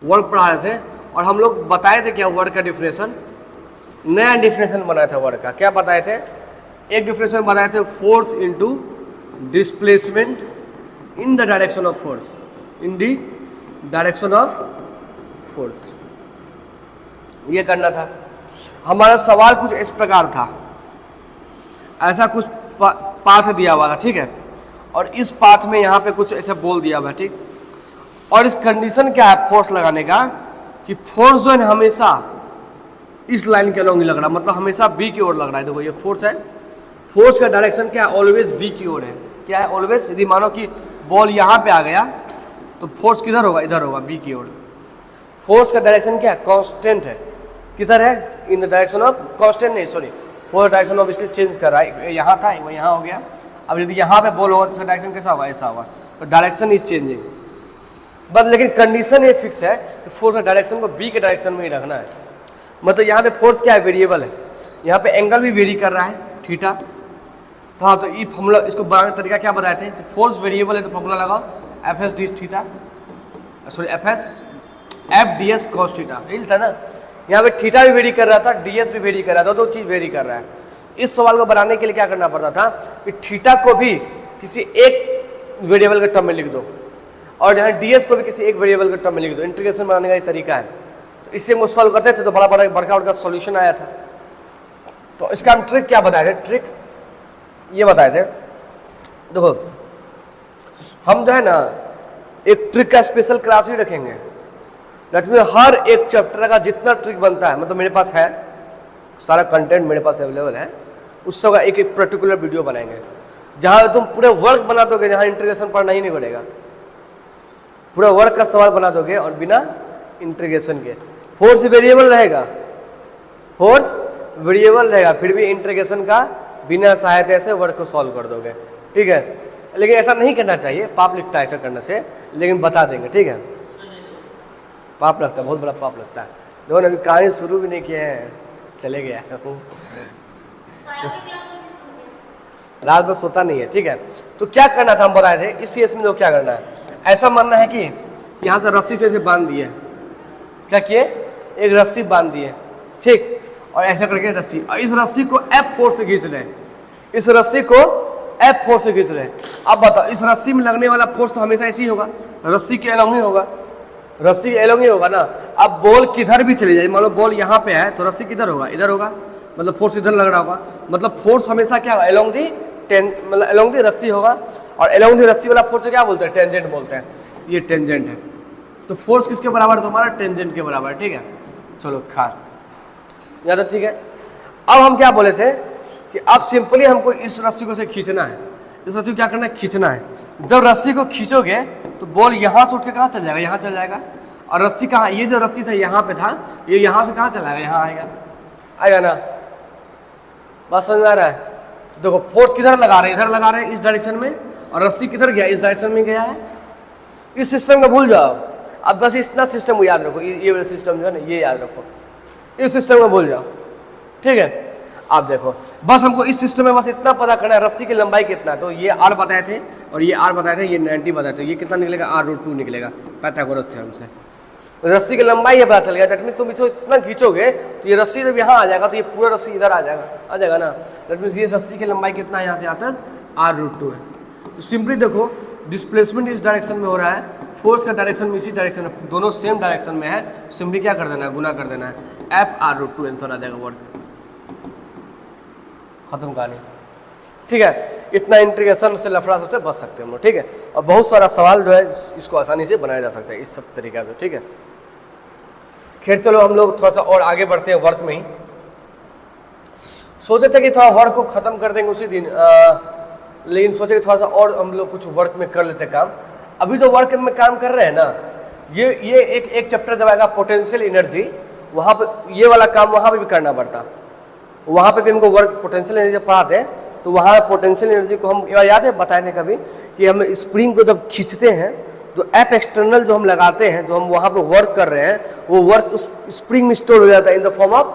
Work पढ़ा रहे थे और हम लोग बताए थे क्या वर्क का डिफिनेशन, नया डिफिनेशन बनाया था वर्क का। क्या बताए थे? एक डिफिनेशन बनाए थे, force into displacement in the direction of force, in the direction of force. ये करना था। हमारा सवाल कुछ इस प्रकार था, ऐसा कुछ पाथ दिया हुआ था, ठीक है, और इस पाथ में यहाँ पे कुछ ऐसा बोल दिया हुआ है, ठीक। और इस कंडीशन क्या है फोर्स लगाने का कि फोर्स जो है हमेशा इस लाइन के अलॉन्ग ही लग रहा है, मतलब हमेशा बी की ओर लग रहा है। देखो ये फोर्स है, फोर्स का डायरेक्शन क्या है? ऑलवेज बी की ओर है। क्या है? ऑलवेज। यदि मानो कि बॉल यहाँ पे आ गया तो फोर्स किधर होगा? इधर होगा, बी की ओर। फोर्स का डायरेक्शन क्या है? कांस्टेंट है। किधर है? In the direction of, constant नहीं सॉरी, फोर्स डायरेक्शन ऑफ इसलिए चेंज कर रहा है, यहाँ था वो यहाँ हो गया। अब यदि यहाँ पे बॉल होगा तो उसका डायरेक्शन कैसा होगा? ऐसा होगा। तो डायरेक्शन इज चेंजिंग, बट लेकिन कंडीशन ये फिक्स है कि फोर्स का डायरेक्शन को बी के डायरेक्शन में ही रखना है। मतलब यहाँ पे फोर्स क्या है? वेरिएबल है। यहाँ पे एंगल भी वेरी कर रहा है, थीटा। तो हाँ, तो ये फॉर्मूला, इसको बनाने का तरीका क्या बताए थे? फोर्स वेरिएबल है तो फॉर्मूला लगाओ F S D theta, sorry F D S cos theta, यही था ना। यहाँ पे थीटा भी वेरी कर रहा था, डी एस भी वेरी कर रहा था, दो चीज वेरी कर रहा है। इस सवाल को बनाने के लिए क्या करना पड़ता था कि थीटा को भी किसी एक वेरिएबल के टर्म में लिख दो और यहाँ डी एस को भी किसी एक वेरिएबल के टर्म में लिख दो। इंटीग्रेशन बनाने का ये तरीका है। तो इससे हम सॉल्व करते थे तो बड़ा सॉल्यूशन आया था। तो इसका हम ट्रिक क्या बताए थे? ट्रिक ये बताए थे, देखो हम जो है ना एक ट्रिक का स्पेशल क्लास ही रखेंगे। दैट मीन हर एक चैप्टर का जितना ट्रिक बनता है, मतलब मेरे पास है सारा कंटेंट मेरे पास अवेलेबल है, उस सब का एक एक पर्टिकुलर वीडियो बनाएंगे जहाँ तुम पूरे वर्क बना दोगे, जहाँ इंटीग्रेशन पढ़ना ही नहीं पड़ेगा, पूरा वर्क का सवाल बना दोगे और बिना इंटीग्रेशन के। फोर्स वेरिएबल रहेगा, फोर्स वेरिएबल रहेगा, फिर भी इंटीग्रेशन का बिना सहायता से वर्क को सॉल्व कर दोगे, ठीक है। लेकिन ऐसा नहीं करना चाहिए, पाप लिखता है ऐसा करने से, लेकिन बता देंगे, ठीक है। पाप लगता है, बहुत बड़ा पाप लगता है। देखो अभी कहानी शुरू भी नहीं किए हैं, चले गया रात भर सोता नहीं है, ठीक है। तो क्या करना था हम बताए थे, इस केस में तो क्या करना है, ऐसा मानना है कि यहाँ से रस्सी से इसे बांध दिए, क्या किए? एक रस्सी बांध दिए, ठीक, और ऐसा करके रस्सी, और इस रस्सी को एफ फोर्स से खींच लें, इस रस्सी को एफ फोर्स से खींच लें। अब बताओ इस रस्सी में लगने वाला फोर्स तो हमेशा ऐसे ही होगा, रस्सी के अलॉन्ग ही होगा, रस्सी अलॉन्ग ही होगा ना। अब बॉल किधर भी चली जाए, मान लो बॉल यहाँ पे है तो रस्सी किधर होगा? इधर होगा, मतलब फोर्स इधर लग रहा होगा, मतलब फोर्स हमेशा क्या होगा? अलॉन्ग दी मतलब अलॉन्ग दी रस्सी होगा, और अलॉन्ग दी रस्सी वाला फोर्स क्या बोलते हैं? टेंजेंट बोलते हैं। ये टेंजेंट है, तो फोर्स किसके बराबर है? तुम्हारा टेंजेंट के बराबर, ठीक है। चलो खास याद है, ठीक है। अब हम क्या बोले थे कि अब सिंपली हमको इस रस्सी को से खींचना है, इस रस्सी को क्या करना है? खींचना है। जब रस्सी को खींचोगे तो बॉल यहाँ से उठ के कहाँ चल जाएगा? यहाँ चल जाएगा। और रस्सी कहाँ? ये जो रस्सी था यहाँ पे था, ये यहाँ से कहाँ चला गया? यहाँ आएगा, आएगा ना। बात समझ में आ रहा है? देखो फोर्स किधर लगा रहे हैं? इधर लगा रहे हैं, इस डायरेक्शन में, और रस्सी किधर गया? इस डायरेक्शन में गया है। इस सिस्टम को भूल जाओ, अब बस इतना सिस्टम को याद रखो, ये वाला सिस्टम जो है ना ये याद रखो, इस सिस्टम को भूल जाओ, ठीक है। आप देखो बस हमको इस सिस्टम में बस इतना पता करना है, रस्सी की लंबाई कितना है। तो ये आर बताए थे और ये आर बताए थे, ये 90 बताए थे, ये कितना निकलेगा? r√2 निकलेगा पाइथागोरस थ्योरम से। रस्सी की लंबाई ये पता चल गया। दैट मीन्स तुम इसको इतना खींचोगे तो ये रस्सी जब यहाँ आ जाएगा तो ये पूरा रस्सी इधर आ जाएगा ना। दैट मीन्स ये रस्सी की लंबाई कितना है? यहाँ से आता है r√2 है। तो सिंपली देखो डिस्प्लेसमेंट इस डायरेक्शन में हो रहा है, फोर्स का डायरेक्शन भी इसी डायरेक्शन में, दोनों सेम डायरेक्शन में है। सिंपली क्या कर देना है? गुना कर देना है, एफ r√2 आंसर आ जाएगा वर्क, खत्म कहानी, ठीक है। इतना इंटीग्रेशन से लफड़ा से बच सकते हैं हम लोग, ठीक है। और बहुत सारा सवाल जो है इसको आसानी से बनाया जा सकता है इस सब तरीका से, ठीक है। खैर चलो हम लोग थोड़ा सा और आगे बढ़ते हैं वर्क में ही। सोचे थे कि थोड़ा वर्क को खत्म कर देंगे उसी दिन, लेकिन सोचे कि थोड़ा सा और हम लोग कुछ वर्क में कर लेते काम। अभी जो वर्क में काम कर रहे हैं ना, ये एक चैप्टर जब आएगा पोटेंशियल एनर्जी, वहाँ पे ये वाला काम वहाँ पे भी करना पड़ता, वहाँ पे भी हमको वर्क पोटेंशियल एनर्जी पढ़ाते हैं। तो वहाँ पोटेंशियल एनर्जी को हम याद है बताए थे कभी कि हम स्प्रिंग को जब खींचते हैं तो एफ एक्सटर्नल जो हम लगाते हैं, जो हम वहाँ पे वर्क कर रहे हैं, वो वर्क उस स्प्रिंग में स्टोर हो जाता है in the form of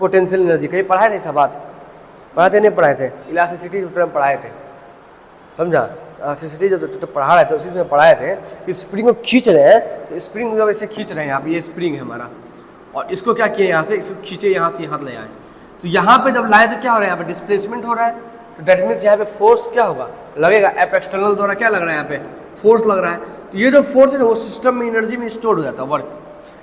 potential energy. कहीं पढ़ाए थे ऐसा बात? पढ़ाते नहीं पढ़ाए थे? इलास्टिसिटी चैप्टर में पढ़ाए थे, समझा? सिसिटी जब तो पढ़ा रहे थे उसी में पढ़ाए थे कि स्प्रिंग को खींच रहे हैं, तो स्प्रिंग जब ऐसे खींच रहे हैं, यहाँ पे ये स्प्रिंग है हमारा, और इसको क्या किए यहाँ से, इसको खींचे यहाँ से यहाँ ले आए, तो यहाँ पे जब लाए तो क्या हो रहा है, यहाँ पे डिस्प्लेसमेंट हो रहा है, तो डेट मीन्स यहाँ पे फोर्स क्या होगा, लगेगा, एफ एक्सटर्नल द्वारा क्या लग रहा है, यहाँ पे फोर्स लग रहा है। तो ये जो फोर्स है ना वो सिस्टम में एनर्जी में स्टोर हो जाता है, वर्क,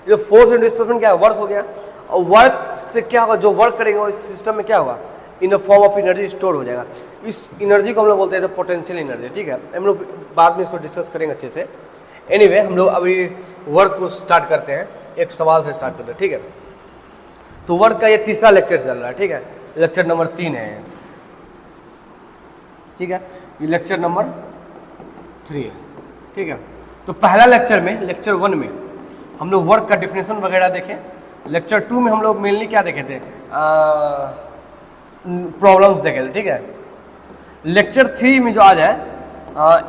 ये फोर्स एंड डिस्प्लेसमेंट क्या है, वर्क हो गया, और वर्क से क्या होगा, जो वर्क करेंगे वो इस सिस्टम में क्या होगा, in the form of energy store हो जाएगा। इस एनर्जी को हम लोग बोलते हैं पोटेंशियल एनर्जी, ठीक है, हम लोग बाद में इसको डिस्कस करेंगे अच्छे से। एनीवे हम लोग अभी वर्क को स्टार्ट करते हैं, एक सवाल से स्टार्ट करते हैं, ठीक है। तो वर्क का ये तीसरा लेक्चर चल रहा है, ठीक है, लेक्चर नंबर 3 है, ठीक है, ये लेक्चर नंबर 3 है, ठीक है। तो पहला लेक्चर में, लेक्चर 1 में हम लोग वर्क का डिफिनेशन वगैरह देखे, लेक्चर 2 में हम लोग मेनली क्या देखे थे, प्रॉब्लम्स देखे थे, ठीक है। लेक्चर 3 में जो आज है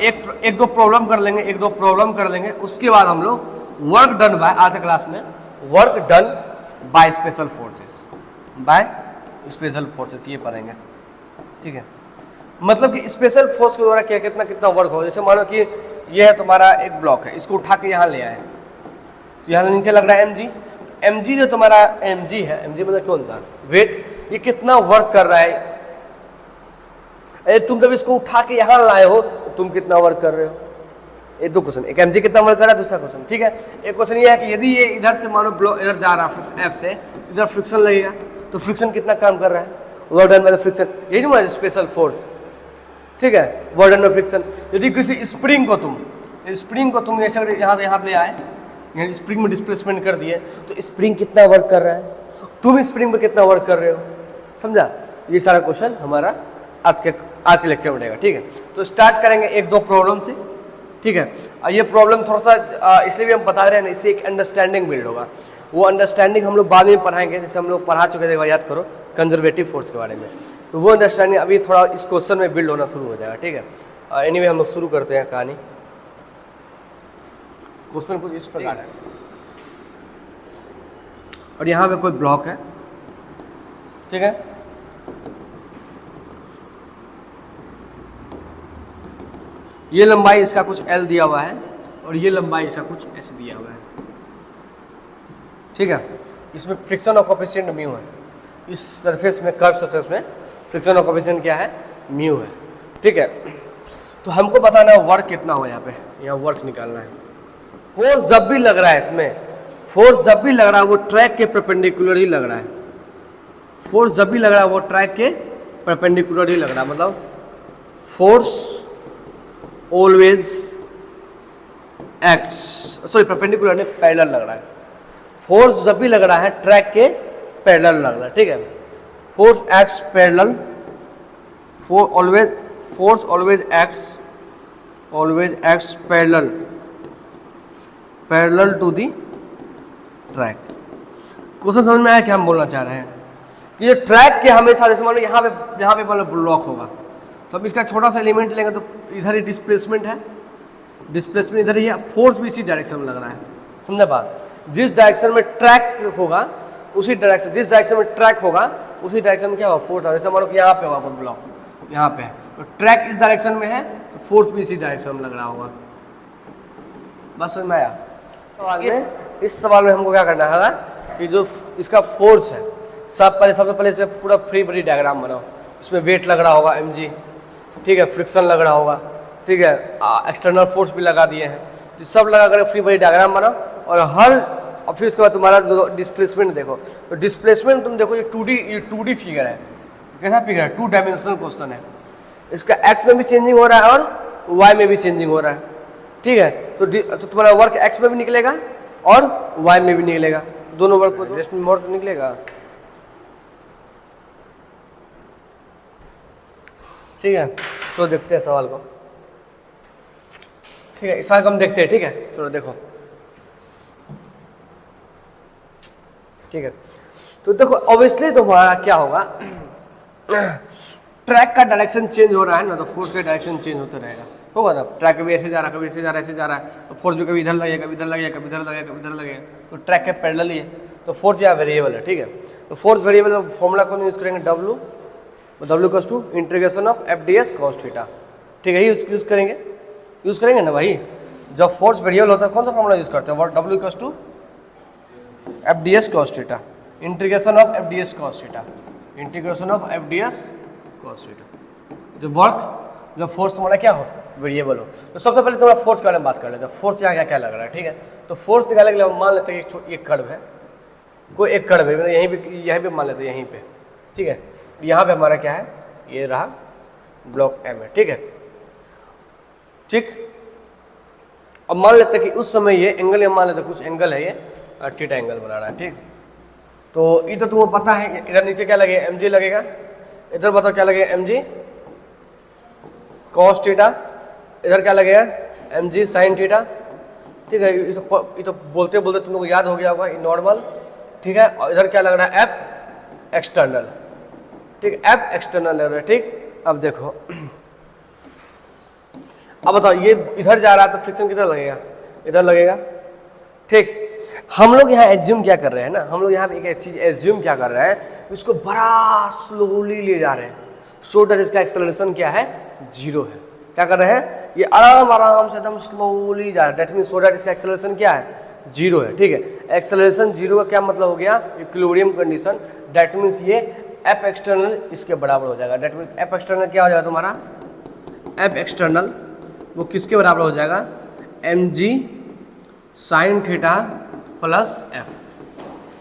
एक दो प्रॉब्लम कर लेंगे, एक दो प्रॉब्लम कर लेंगे, उसके बाद हम लोग वर्क डन बाय, आज क्लास में work done by special forces, by special forces ये पढ़ेंगे, ठीक है। मतलब कि स्पेशल फोर्स के द्वारा क्या कितना कितना वर्क हो, जैसे मानो कि ये है तुम्हारा एक ब्लॉक है, इसको उठा के यहाँ ले आए, तो यहाँ नीचे लग रहा है mg, तो mg जो तुम्हारा mg है, mg मतलब कौन सा वेट, ये कितना वर्क कर रहा है, अरे तुम जब इसको उठा के यहाँ लाए हो तो तुम कितना वर्क कर रहे हो, ये दो क्वेश्चन, एक mg कितना वर्क कर रहा है, दूसरा क्वेश्चन, ठीक है। एक क्वेश्चन ये है कि यदि ये इधर से मानो ब्लॉक इधर जा रहा है F से, इधर फ्रिक्शन लगेगा, तो फ्रिक्शन कितना काम कर रहा है, वर्क डन बाय फ्रिक्शन, यही नहीं स्पेशल फोर्स, ठीक है, वर्क डन बाय फ्रिक्शन। यदि किसी स्प्रिंग को तुम ऐसे यहाँ से यहाँ ले आए, यानी स्प्रिंग में डिस्प्लेसमेंट कर दिए, तो स्प्रिंग कितना वर्क कर रहा है, तुम स्प्रिंग में कितना वर्क कर रहे हो, समझा। ये सारा क्वेश्चन हमारा आज के लेक्चर में रहेगा, ठीक है। तो स्टार्ट करेंगे एक दो प्रॉब्लम से, ठीक है। ये प्रॉब्लम थोड़ा सा इसलिए भी हम बता रहे हैं ना, इससे एक अंडरस्टैंडिंग बिल्ड होगा, वो अंडरस्टैंडिंग हम लोग बाद में पढ़ाएंगे, जैसे हम लोग पढ़ा चुके थे, याद करो कंजर्वेटिव फोर्स के बारे में, तो वो अंडरस्टैंडिंग अभी थोड़ा इस क्वेश्चन में बिल्ड होना शुरू हो जाएगा, ठीक है। एनीवे हम लोग शुरू करते हैं कहानी। क्वेश्चन कुछ इस प्रकार है, और यहाँ पे कोई ब्लॉक है, ठीक है, ये लंबाई इसका कुछ L दिया हुआ है, और ये लंबाई इसका कुछ S दिया हुआ है, ठीक है। इसमें फ्रिक्शन ऑफ कोएफिशिएंट म्यू है, इस सरफेस में, कर्व सरफेस में फ्रिक्शन ऑफ कोएफिशिएंट क्या है, म्यू है, ठीक है। तो हमको बताना है वर्क कितना हो, यहाँ वर्क निकालना है। फोर्स जब भी लग रहा है इसमें, फोर्स जब भी लग रहा है वो ट्रैक के परपेंडिकुलर ही लग रहा है, फोर्स जब भी लग रहा है वो ट्रैक के परपेंडिकुलर ही लग रहा है, मतलब force always acts, sorry perpendicular नहीं, पैरेलल लग रहा है, फोर्स जब भी लग रहा है ट्रैक के पैरेलल लग रहा है, ठीक है। Force acts parallel, force always acts parallel to the track. Question समझ में आया क्या हम बोलना चाह रहे हैं, कि ये ट्रैक के हमेशा, जैसे मान लो यहाँ पे मतलब ब्लॉक होगा, तो अब इसका छोटा सा एलिमेंट लेंगे, तो इधर ही डिस्प्लेसमेंट है, डिस्प्लेसमेंट इधर ही है, फोर्स भी इसी डायरेक्शन में लग रहा है, समझा बात। जिस डायरेक्शन में ट्रैक होगा उसी डायरेक्शन, जिस डायरेक्शन में ट्रैक होगा उसी डायरेक्शन में क्या होगा, फोर्स। जैसे मान लो कि यहाँ पे होगा ब्लॉक, यहाँ पे, तो ट्रैक इस डायरेक्शन में है, तो फोर्स भी इसी डायरेक्शन में लग रहा होगा, बस समझ में आया। इस सवाल में हमको क्या करना है कि जो इसका फोर्स है, सबसे पहले से पूरा फ्री बॉडी डायग्राम बनाओ, इसमें वेट लग रहा होगा mg, ठीक है, फ्रिक्शन लग रहा होगा, ठीक है, एक्सटर्नल फोर्स भी लगा दिए हैं, तो सब लगा कर फ्री बॉडी डायग्राम बनाओ, और फिर उसके बाद तुम्हारा डिस्प्लेसमेंट देखो, तो डिस्प्लेसमेंट तुम देखो, ये 2D फिगर है, कैसा फिगर है, 2 डायमेंशनल क्वेश्चन है, इसका x में भी चेंजिंग हो रहा है और y में भी चेंजिंग हो रहा है, ठीक है। तो तुम्हारा वर्क x में भी निकलेगा और y में भी निकलेगा, दोनों वर्क को रेस्ट में वर्क निकलेगा, ठीक है। तो देखते हैं सवाल को, ठीक है, इस सवाल को हम देखते हैं, ठीक है, चलो देखो, ठीक है। तो देखो ऑब्वियसली तुम्हारा क्या होगा, ट्रैक का डायरेक्शन चेंज हो रहा है ना, तो फोर्स का डायरेक्शन चेंज होता रहेगा, होगा ना, ट्रैक कभी ऐसे जा रहा है, कभी ऐसे जा रहा है, ऐसे जा रहा है, तो फोर्स भी कभी इधर लगेगा, कभी इधर लगेगा, कभी इधर लगेगा, कभी इधर लगेगा, तो ट्रैक के पैरेलल ही है, तो फोर्स यहाँ वेरिएबल है, ठीक है। तो फोर्स वेरिएबल फॉर्मूला कौन यूज करेंगे, W equals to integration of FdS cos theta, ठीक है, यूज़ करेंगे ना भाई। जब फोर्स वेरिएबल होता है कौन सा फॉर्मूला यूज़ करते हैं, W equals to F D S cos theta, integration of F D S cos theta, integration of F D S cos theta. जो वर्क, जब फोर्स तुम्हारा क्या हो, वेरिएबल हो, तो सबसे पहले तुम्हारा फोर्स के बारे में बात कर लेते हैं। फोर्स यहाँ क्या लग रहा है, ठीक है। तो फोर्स निकालने के लिए हम मान लेते हैं एक कर्व है, कोई एक कर्व है, मतलब यहीं पे मान लेते हैं, यहीं पे, ठीक है। यहाँ पे हमारा क्या है, ये रहा ब्लॉक एम है, ठीक है। ठीक, अब मान लेते हैं कि उस समय ये एंगल, ये मान लेते हैं कुछ एंगल है, ये थीटा एंगल बना रहा है, ठीक। तो इधर तुमको पता है, इधर नीचे क्या लगेगा, mg लगेगा, इधर बताओ क्या लगेगा, mg कॉस थीटा, इधर क्या लगेगा, mg साइन थीटा, ठीक है। ये तो बोलते बोलते तुम लोग को याद हो गया होगा, नॉर्मल, ठीक है। और इधर क्या लग रहा है, एफ एक्सटर्नल, ठीक, एफ एक्सटर्नल लग रहा है, ठीक। अब देखो, अब बताओ ये इधर जा रहा है तो फ्रिक्शन किधर लगेगा, इधर लगेगा, ठीक। हम लोग यहाँ एज्यूम क्या कर रहे हैं ना, हम लोग यहाँ पे एक चीज एज्यूम क्या कर रहे हैं, इसको बड़ा स्लोली ले जा रहे हैं, सो दैट इसका एक्सेलरेशन क्या है, 0 है। क्या कर रहे हैं, ये आराम से एकदम स्लोली जा रहा है, दैट मींस सो दैट इसका एक्सेलरेशन क्या है, 0 है, ठीक है। एक्सेलरेशन 0 का क्या मतलब हो गया, इक्विलिब्रियम कंडीशन, दैट मींस ये एफ एक्सटर्नल इसके बराबर हो जाएगा। दैट मींस एफ एक्सटर्नल क्या हो जाएगा तुम्हारा, एफ एक्सटर्नल वो किसके बराबर हो जाएगा, mg sine theta plus F,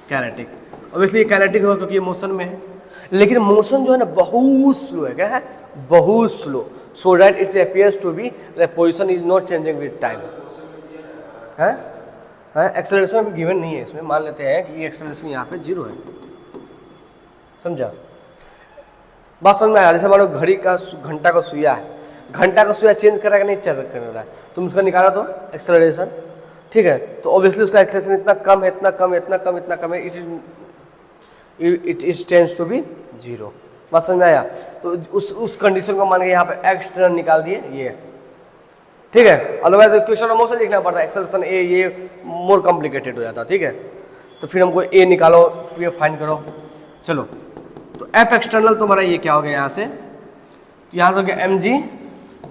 kinetic. Obviously ये कैनेटिक होगा क्योंकि ये मोशन में है, लेकिन मोशन जो है ना बहुत स्लो है, क्या है, बहुत slow, so that it's appears to be the position is not changing with time है। एक्सेलरेशन अभी गिवन नहीं है इसमें, मान लेते हैं कि ये एक्सेलरेशन यहाँ पे 0 है, समझा, बात समझ में आया। जैसे मानो घड़ी का घंटा का सुइया है, घंटा का सुइया चेंज कर रहा है कि नहीं चेंज कर रहा है, तुम उसका निकाला तो एक्सेलरेशन, ठीक है। तो ऑब्वियसली उसका एक्सेलरेशन इतना कम है, इतना कम है, इतना कम, इतना कम है, इट टेंड्स टू बी 0। बात समझ में आया। तो उस कंडीशन को मान के यहाँ पे एक्सटर्नल निकाल दिए ये, ठीक है। अदरवाइज इक्वेशन ऑफ मोशन लिखना पड़ता है, एक्सेलरेशन ए, ये मोर कॉम्प्लिकेटेड हो जाता है, ठीक है। तो फिर हमको ए निकालो, फिर फाइंड करो, चलो। तो एफ एक्सटर्नल तुम्हारा ये क्या हो गया यहाँ से, तो यहाँ से हो गया mg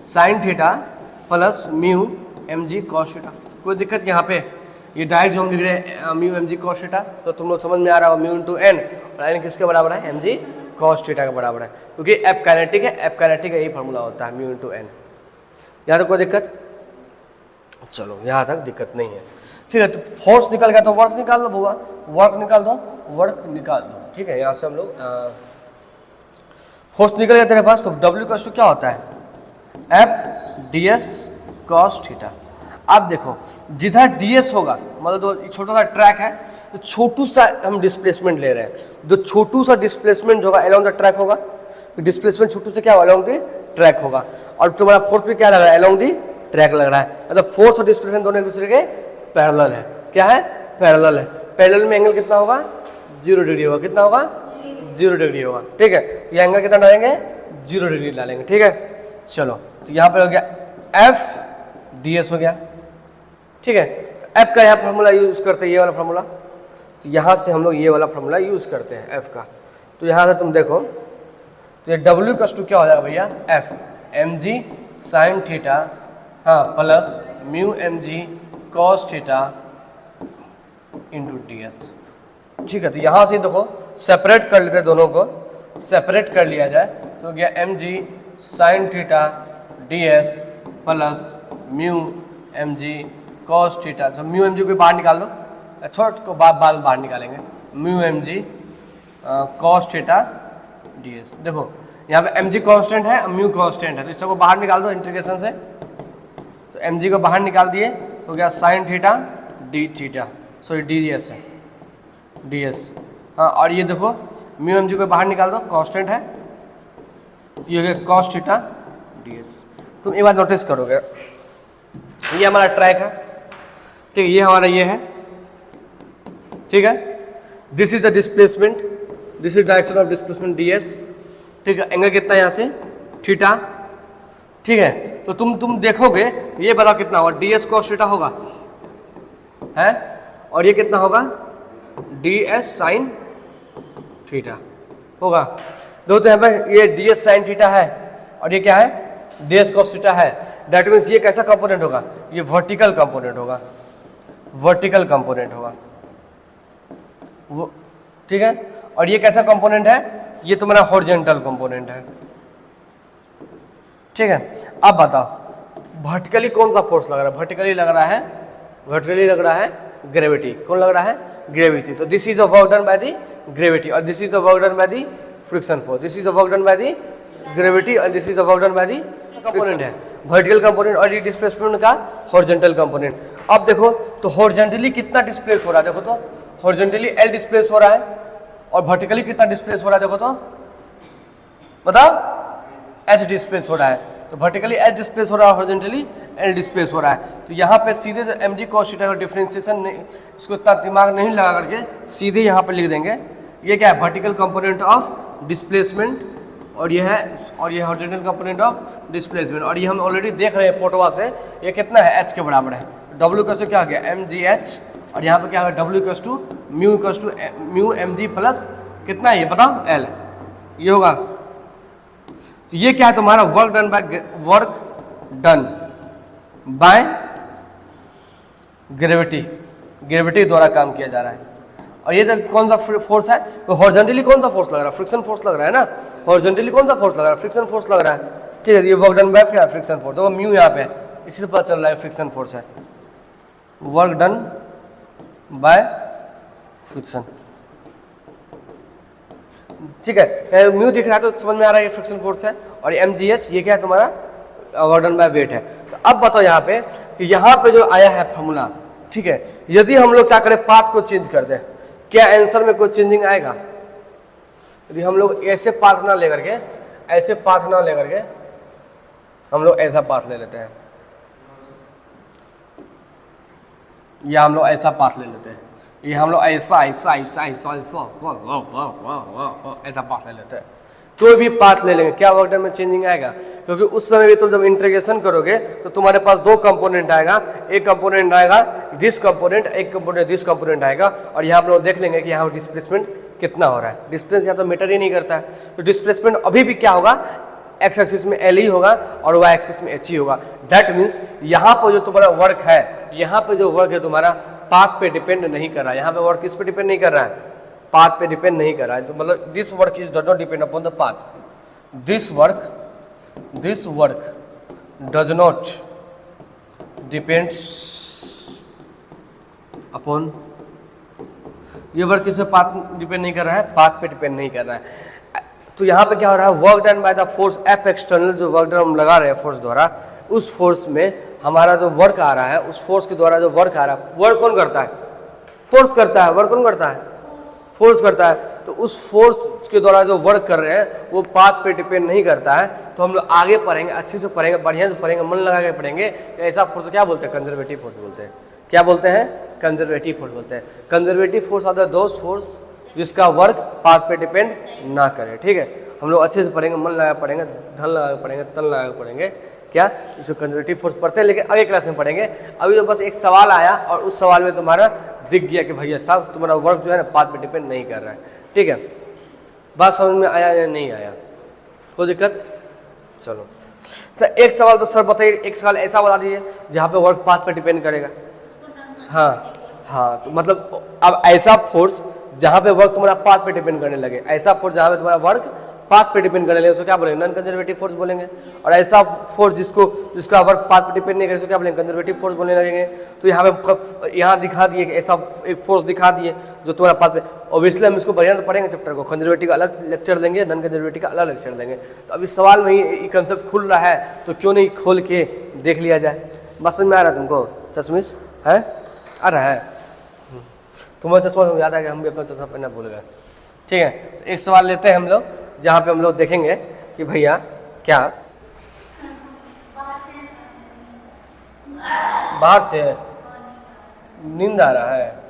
sine theta plus mu mg cos theta. कोई दिक्कत यहाँ पे, ये डायरेक्ट जो हम लिख रहे हैं म्यू mg कॉस थीटा, तो तुम लोग समझ में आ रहा हो, म्यू इंटू एन, और एन किसके बराबर है, mg कॉस थीटा के बराबर है, क्योंकि एफ काइनेटिक है, एफ काइनेटिक का यही फॉर्मूला होता है, म्यू इंटू एन। यहाँ तक कोई दिक्कत, चलो यहाँ तक दिक्कत नहीं है, ठीक है। तो फोर्स निकल गया तो वर्क निकाल दो बुआ, वर्क निकाल दो, वर्क निकाल दो, ठीक है। यहाँ से हम लोग फोर्स निकल गया तेरे पास, तो W का क्या होता है, F D S cos theta. अब देखो जिधर ds होगा, मतलब तो छोटा सा ट्रैक है, तो छोटू सा हम डिस्प्लेसमेंट ले रहे हैं, जो छोटू सा डिस्प्लेसमेंट होगा अलोंग द ट्रैक होगा, डिस्प्लेसमेंट छोटू से क्या अलोंग द ट्रैक होगा, और तुम्हारा फोर्स पे क्या लग रहा है, अलोंग द ट्रैक लग रहा है, मतलब फोर्स और डिस्प्लेसमेंट दोनों एक दूसरे के पैरेलल है, क्या है, पैरेलल है। पैरेलल में एंगल कितना होगा, 0 डिग्री होगा, कितना होगा, 0 डिग्री होगा, ठीक है। तो ये एंगल कितना डालेंगे, 0 डिग्री डालेंगे, ठीक है। चलो तो यहाँ पर हो गया एफ डी एस हो गया, ठीक है। तो एफ का यहाँ फार्मूला यूज करते हैं, ये वाला फार्मूला, तो यहाँ से हम लोग ये वाला फार्मूला यूज करते हैं एफ का। तो यहाँ से तुम देखो, तो ये डब्ल्यू का टू क्या हो जाएगा भैया, F M G sine theta, हाँ, plus mu M G cos theta into D S, ठीक है। तो यहाँ से देखो सेपरेट कर लेते हैं, दोनों को सेपरेट कर लिया जाए, तो गया M G sine theta D S plus mu M G cos theta. तो म्यू एम जी को बाहर निकाल दो, छोड़ को बाद बाहर निकालेंगे, mu M G cos theta D S. देखो यहाँ पे एम जी कॉन्स्टेंट है, म्यू कॉन्स्टेंट है, तो इसको बाहर निकाल दो इंटीग्रेशन से, तो एम जी को बाहर निकाल दिए, हो गया sign theta D theta, sorry D S है, डी एस, हाँ। और ये देखो म्यू एम जी को बाहर निकाल दो, कॉन्स्टेंट है, तो ये हो गया कॉस थीटा डी एस। तुम एक बार नोटिस करोगे, ये हमारा ट्रैक है, ठीक है, ये हमारा ये है, ठीक है। This is the displacement, this is direction of displacement D S, ठीक है। एंगल कितना है यहाँ से, थीटा, ठीक है। तो तुम देखोगे, ये बताओ कितना होगा, डी एस कॉस थीटा होगा, है, और ये कितना होगा, डी एस साइन थीटा होगा। दो तो यहाँ पर ये डी एस साइन थीटा है, और ये क्या है, ds cos थीटा है, दैट मीन्स ये कैसा कंपोनेंट होगा, ये वर्टिकल कंपोनेंट होगा, वर्टिकल कंपोनेंट होगा वो, ठीक है। और ये कैसा कंपोनेंट है, ये तुम्हारा हॉरिजॉन्टल कंपोनेंट है, ठीक है। अब बताओ वर्टिकली कौन सा फोर्स लग रहा है, वर्टिकली लग रहा है, वर्टिकली लग रहा है ग्रेविटी, कौन लग रहा है, ग्रेविटी। तो this is a work done by the gravity और this is the work done by the friction force, this is the work done by the gravity और this is the work done by the component है vertical component और ये displacement का horizontal component. अब देखो तो horizontally कितना displace हो रहा है, देखो तो हॉरिजॉन्टली L डिस्प्लेस हो रहा है और वर्टिकली कितना डिस्प्लेस हो रहा है, देखो तो बताओ H डिस्प्लेस हो रहा है। तो वर्टिकली H डिस्प्लेस हो रहा है, हॉरिजॉन्टली L डिस्प्लेस हो रहा है। तो यहाँ पे सीधे जो mg cos थीटा का डिफरेंशिएशन नहीं, इसको इतना दिमाग नहीं लगा करके सीधे यहाँ पे लिख देंगे, ये क्या है वर्टिकल कंपोनेंट ऑफ डिस्प्लेसमेंट और ये है, और ये हॉरिजॉन्टल कंपोनेंट ऑफ डिस्प्लेसमेंट। और ये हम ऑलरेडी देख रहे हैं फोटोवा से, ये कितना है, h के बराबर है। W का क्या आ गया mgh और यहाँ पे क्या होगा W equals to mu mg plus कितना है ये बताओ L, ये होगा। तो ये क्या है तुम्हारा work done by gravity, gravity द्वारा काम किया जा रहा है। और ये कौन सा फोर्स है, तो हॉरिजॉन्टली कौन सा फोर्स लग रहा है, फ्रिक्शन फोर्स लग रहा है ना, हॉरिजॉन्टली कौन सा फोर्स लग रहा है, फ्रिक्शन फोर्स लग रहा है, ठीक है। ये वर्क डन बाय क्या, फ्रिक्शन फोर्स, तो म्यू यहाँ पे इसी से पता चल रहा है फ्रिक्शन फोर्स है, वर्क डन बाय फ्रिक्शन, ठीक है। म्यू दिख रहा है तो समझ में आ रहा है ये फ्रिक्शन फोर्स है और mgh ये क्या है तुम्हारा वर्क डन बाय वेट है। तो अब बताओ यहाँ पे कि यहाँ पे जो आया है फॉर्मूला, ठीक है, यदि हम लोग क्या करें पाथ को चेंज कर दें, क्या आंसर में कोई चेंजिंग आएगा? यदि हम लोग ऐसे पाथ ना लेकर के, ऐसे पाथ ना लेकर के हम लोग ऐसा पाथ ले लेते हैं, या हम लोग ऐसा पाथ ले लेते हैं, ये हम लोग ऐसा ऐसा ऐसा ऐसा ऐसा पाथ ले लेते हैं, कोई भी पाथ ले लेंगे, क्या वर्क डन में चेंजिंग आएगा? क्योंकि उस समय भी तुम जब इंटीग्रेशन करोगे तो तुम्हारे पास दो कंपोनेंट आएगा, एक कंपोनेंट आएगा दिस कंपोनेंट, एक कंपोनेंट दिस कंपोनेंट आएगा। और यहाँ आप लोग देख लेंगे कि यहाँ डिस्प्लेसमेंट कितना हो रहा है, डिस्टेंस यहाँ तो मीटर ही नहीं करता है, तो डिस्प्लेसमेंट अभी भी क्या होगा, एक्स एक्सिस में L ही होगा और वाई एक्सिस में H ही होगा। दैट मीन्स यहाँ पर जो तुम्हारा वर्क है, यहाँ पे जो वर्क है तुम्हारा पाथ पे डिपेंड नहीं कर रहा है, यहाँ पे वर्क किस पे डिपेंड नहीं कर रहा है, पाथ पे डिपेंड नहीं कर रहा है। तो मतलब this work is does not depend upon the path, this work does not depends upon, ये वर्क किस पे पाथ डिपेंड नहीं कर रहा है, पाथ पे डिपेंड नहीं कर रहा है। तो यहाँ पे क्या हो रहा है, work done by the force F external, जो वर्क डन हम लगा रहे हैं फोर्स द्वारा, उस फोर्स में हमारा जो वर्क आ रहा है, उस फोर्स के द्वारा जो वर्क आ रहा है, वर्क कौन करता है, फोर्स करता है, वर्क कौन करता है, फोर्स करता है। तो उस फोर्स के द्वारा जो वर्क कर रहे हैं वो पाथ पे डिपेंड नहीं करता है। तो हम लोग आगे पढ़ेंगे, अच्छे से पढ़ेंगे, बढ़िया से पढ़ेंगे, मन लगा के पढ़ेंगे। ऐसा फोर्स क्या बोलते हैं, कंजर्वेटिव फोर्स बोलते हैं। क्या बोलते हैं, कंजर्वेटिव फोर्स बोलते हैं। Conservative force are the those force जिसका वर्क पाथ पे डिपेंड ना करे, ठीक है। हम लोग अच्छे से पढ़ेंगे, मन लगा पढ़ेंगे, धन लगा पढ़ेंगे, तन लगा पढ़ेंगे, क्या इसको कंजर्वेटिव फोर्स पढ़ते हैं, लेकिन अगले क्लास में पढ़ेंगे। अभी तो बस एक सवाल आया और उस सवाल में तुम्हारा दिख गया कि भैया साहब तुम्हारा वर्क जो है ना पाथ पे डिपेंड नहीं कर रहा है, ठीक है। बात समझ में आया या नहीं आया, कोई दिक्कत? चलो सर एक सवाल तो सर बताइए, एक सवाल ऐसा बता दीजिए जहाँ पे वर्क पाथ पे डिपेंड करेगा। हाँ तो मतलब अब ऐसा फोर्स जहाँ पे वर्क तुम्हारा पाथ पे डिपेंड करने लगे, ऐसा फोर्स जहाँ पे तुम्हारा वर्क पाथ पे डिपेंड करने लगे उसको क्या बोलेंगे, नॉन कंजर्वेटिव फोर्स बोलेंगे। और ऐसा फोर्स जिसका वर्क पाथ पे डिपेंड नहीं करे उसको क्या बोलेंगे, कंजर्वेटिव फोर्स बोलने लगेंगे। तो यहाँ पे यहाँ दिखा दिए कि ऐसा एक फोर्स दिखा दिए जो तुम्हारा पाथ पे, ऑब्वियसली हम इसको बढ़िया से पढ़ेंगे चैप्टर को, कंजर्वेटिव का अलग लेक्चर देंगे, नॉन कंजर्वेटिव का अलग लेक्चर देंगे। तो अभी सवाल में ही कंसेप्ट खुल रहा है तो क्यों नहीं खोल के देख लिया जाए। बात समझ में आ रहा है तुमको, चश्मिश है आ रहा है, तुम्हारा चश्मा याद आ गया, हम भी अपना चश्मा पहनना भूल गए, ठीक है। तो एक सवाल लेते हैं हम लोग जहाँ पे हम लोग देखेंगे कि भैया क्या बाहर से नींद आ रहा है,